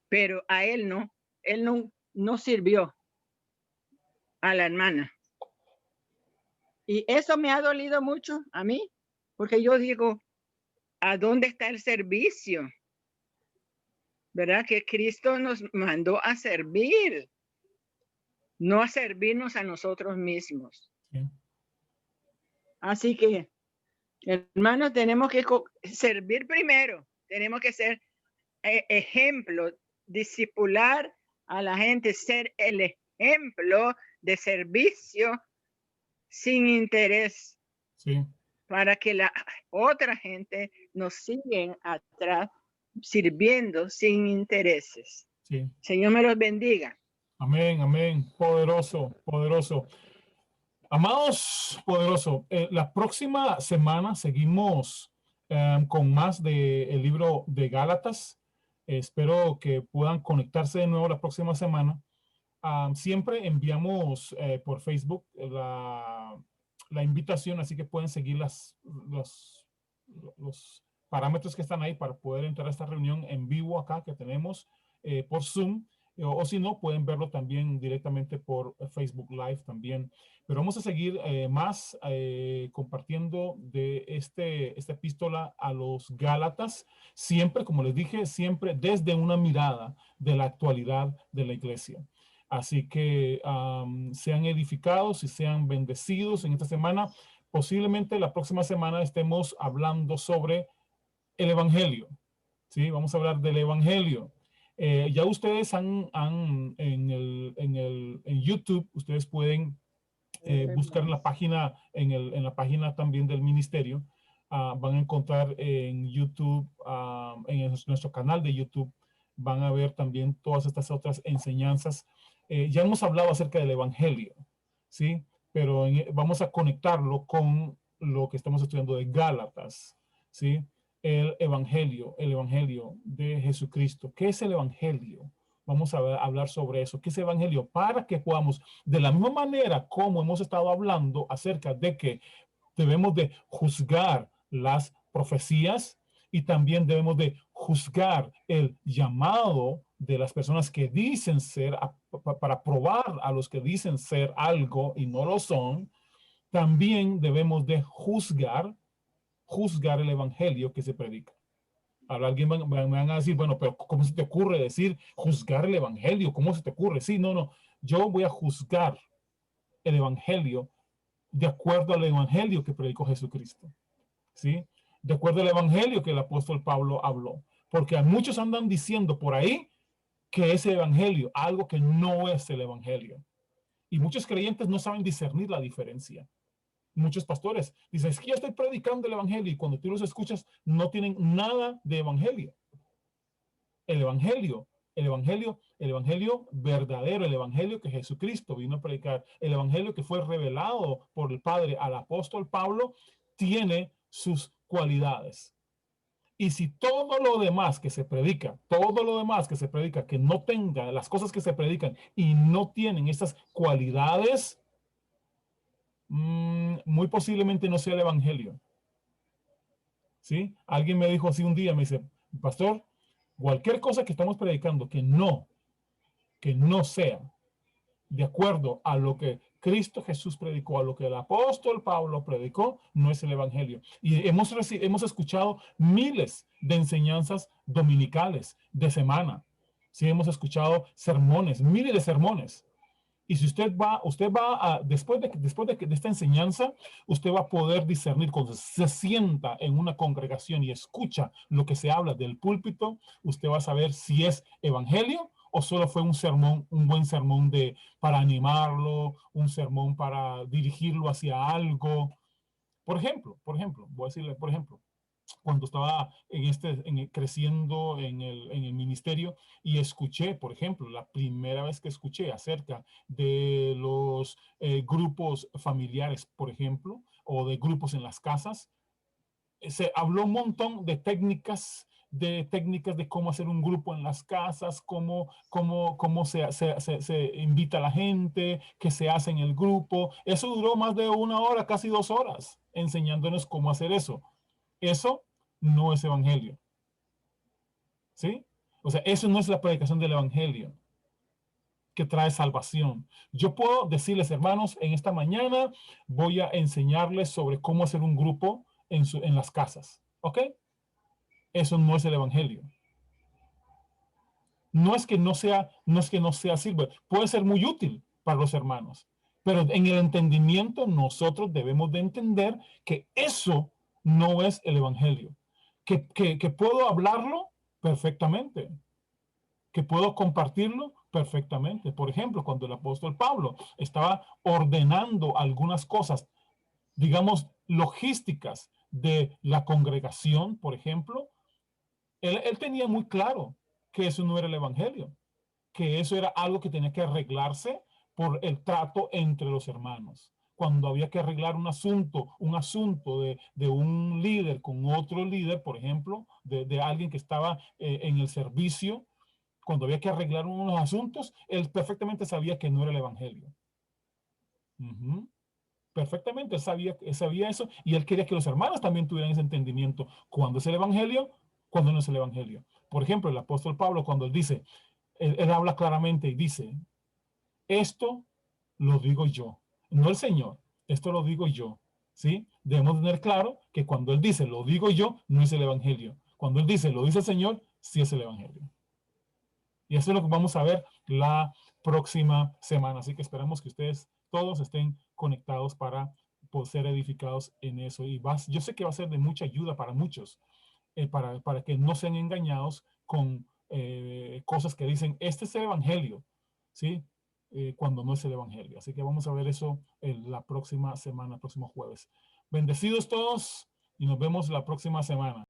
Pero a él no sirvió a la hermana. Y eso me ha dolido mucho a mí, porque yo digo, ¿a dónde está el servicio? ¿Verdad? Que Cristo nos mandó a servir, no a servirnos a nosotros mismos. Sí. Así que, hermanos, tenemos que servir primero, tenemos que ser ejemplo, discipular a la gente, ser el ejemplo de servicio sin interés. Sí. Para que la otra gente nos siga atrás sirviendo sin intereses. Sí. Señor me los bendiga. Amén, amén. Poderoso, poderoso. Amados, poderoso. La próxima semana seguimos con más del libro de Gálatas. Espero que puedan conectarse de nuevo la próxima semana. Siempre enviamos por Facebook la invitación, así que pueden seguir los parámetros que están ahí para poder entrar a esta reunión en vivo acá que tenemos por Zoom. O si no, pueden verlo también directamente por Facebook Live también. Pero vamos a seguir más compartiendo de esta epístola a los Gálatas, siempre, como les dije, siempre desde una mirada de la actualidad de la iglesia. Así que sean edificados y sean bendecidos en esta semana. Posiblemente la próxima semana estemos hablando sobre el Evangelio. ¿Sí? Vamos a hablar del Evangelio. Ya ustedes en YouTube, ustedes pueden buscar en la página, en la página también del ministerio. Van a encontrar en YouTube, en nuestro canal de YouTube, van a ver también todas estas otras enseñanzas. Ya hemos hablado acerca del Evangelio, ¿sí? Pero vamos a conectarlo con lo que estamos estudiando de Gálatas, ¿sí? El Evangelio de Jesucristo. ¿Qué es el Evangelio? Vamos a hablar sobre eso. ¿Qué es el Evangelio? Para que podamos, de la misma manera como hemos estado hablando acerca de que debemos de juzgar las profecías y también debemos de juzgar el llamado de las personas que dicen ser, para probar a los que dicen ser algo y no lo son, también debemos de juzgar el evangelio que se predica. Ahora alguien me van a decir, bueno, pero ¿cómo se te ocurre decir juzgar el evangelio? ¿Cómo se te ocurre? Sí, no. Yo voy a juzgar el evangelio de acuerdo al evangelio que predicó Jesucristo. ¿Sí? De acuerdo al evangelio que el apóstol Pablo habló. Porque muchos andan diciendo por ahí que es el evangelio, algo que no es el evangelio. Y muchos creyentes no saben discernir la diferencia. Muchos pastores dicen, es que yo estoy predicando el evangelio, y cuando tú los escuchas no tienen nada de evangelio. El evangelio verdadero, el evangelio que Jesucristo vino a predicar, el evangelio que fue revelado por el Padre al apóstol Pablo, tiene sus cualidades. Y si todo lo demás que se predica, que no tenga las cosas que se predican y no tienen esas cualidades, muy posiblemente no sea el evangelio. ¿sí? Alguien me dijo así un día, me dice, pastor, cualquier cosa que estamos predicando que no sea de acuerdo a lo que Cristo Jesús predicó, a lo que el apóstol Pablo predicó, no es el evangelio. Y hemos escuchado miles de enseñanzas dominicales de semana. Sí, hemos escuchado sermones, miles de sermones. Y si después de esta enseñanza, usted va a poder discernir cuando se sienta en una congregación y escucha lo que se habla del púlpito, usted va a saber si es evangelio o solo fue un sermón, un buen sermón para animarlo, un sermón para dirigirlo hacia algo. Voy a decirle, por ejemplo, cuando estaba creciendo en el ministerio y escuché, por ejemplo, la primera vez que escuché acerca de los grupos familiares, por ejemplo, o de grupos en las casas, se habló un montón de técnicas de cómo hacer un grupo en las casas, cómo se invita a la gente, qué se hace en el grupo. Eso duró más de 1 hora, casi 2 horas, enseñándonos cómo hacer eso. Eso no es evangelio. ¿Sí? O sea, eso no es la predicación del evangelio que trae salvación. Yo puedo decirles, hermanos, en esta mañana voy a enseñarles sobre cómo hacer un grupo en las casas. ¿Ok? Eso no es el evangelio. No es que no sea sirve. Puede ser muy útil para los hermanos. Pero en el entendimiento nosotros debemos de entender que eso no es el evangelio. Que puedo hablarlo perfectamente, que puedo compartirlo perfectamente. Por ejemplo, cuando el apóstol Pablo estaba ordenando algunas cosas, digamos, logísticas de la congregación, por ejemplo, él tenía muy claro que eso no era el evangelio, que eso era algo que tenía que arreglarse por el trato entre los hermanos. Cuando había que arreglar un asunto de un líder con otro líder, por ejemplo, de alguien que estaba en el servicio, cuando había que arreglar unos asuntos, él perfectamente sabía que no era el evangelio. Perfectamente, él sabía eso y él quería que los hermanos también tuvieran ese entendimiento. ¿Cuándo es el evangelio? Cuando no es el evangelio. Por ejemplo, el apóstol Pablo, cuando él dice, él habla claramente y dice, esto lo digo yo, no el Señor, esto lo digo yo, ¿sí? Debemos tener claro que cuando él dice, lo digo yo, no es el evangelio. Cuando él dice, lo dice el Señor, sí es el evangelio. Y eso es lo que vamos a ver la próxima semana. Así que esperamos que ustedes todos estén conectados para poder ser edificados en eso. Y yo sé que va a ser de mucha ayuda para muchos, para que no sean engañados con cosas que dicen, este es el evangelio, ¿sí? Cuando no es el evangelio. Así que vamos a ver eso la próxima semana, próximo jueves. Bendecidos todos y nos vemos la próxima semana.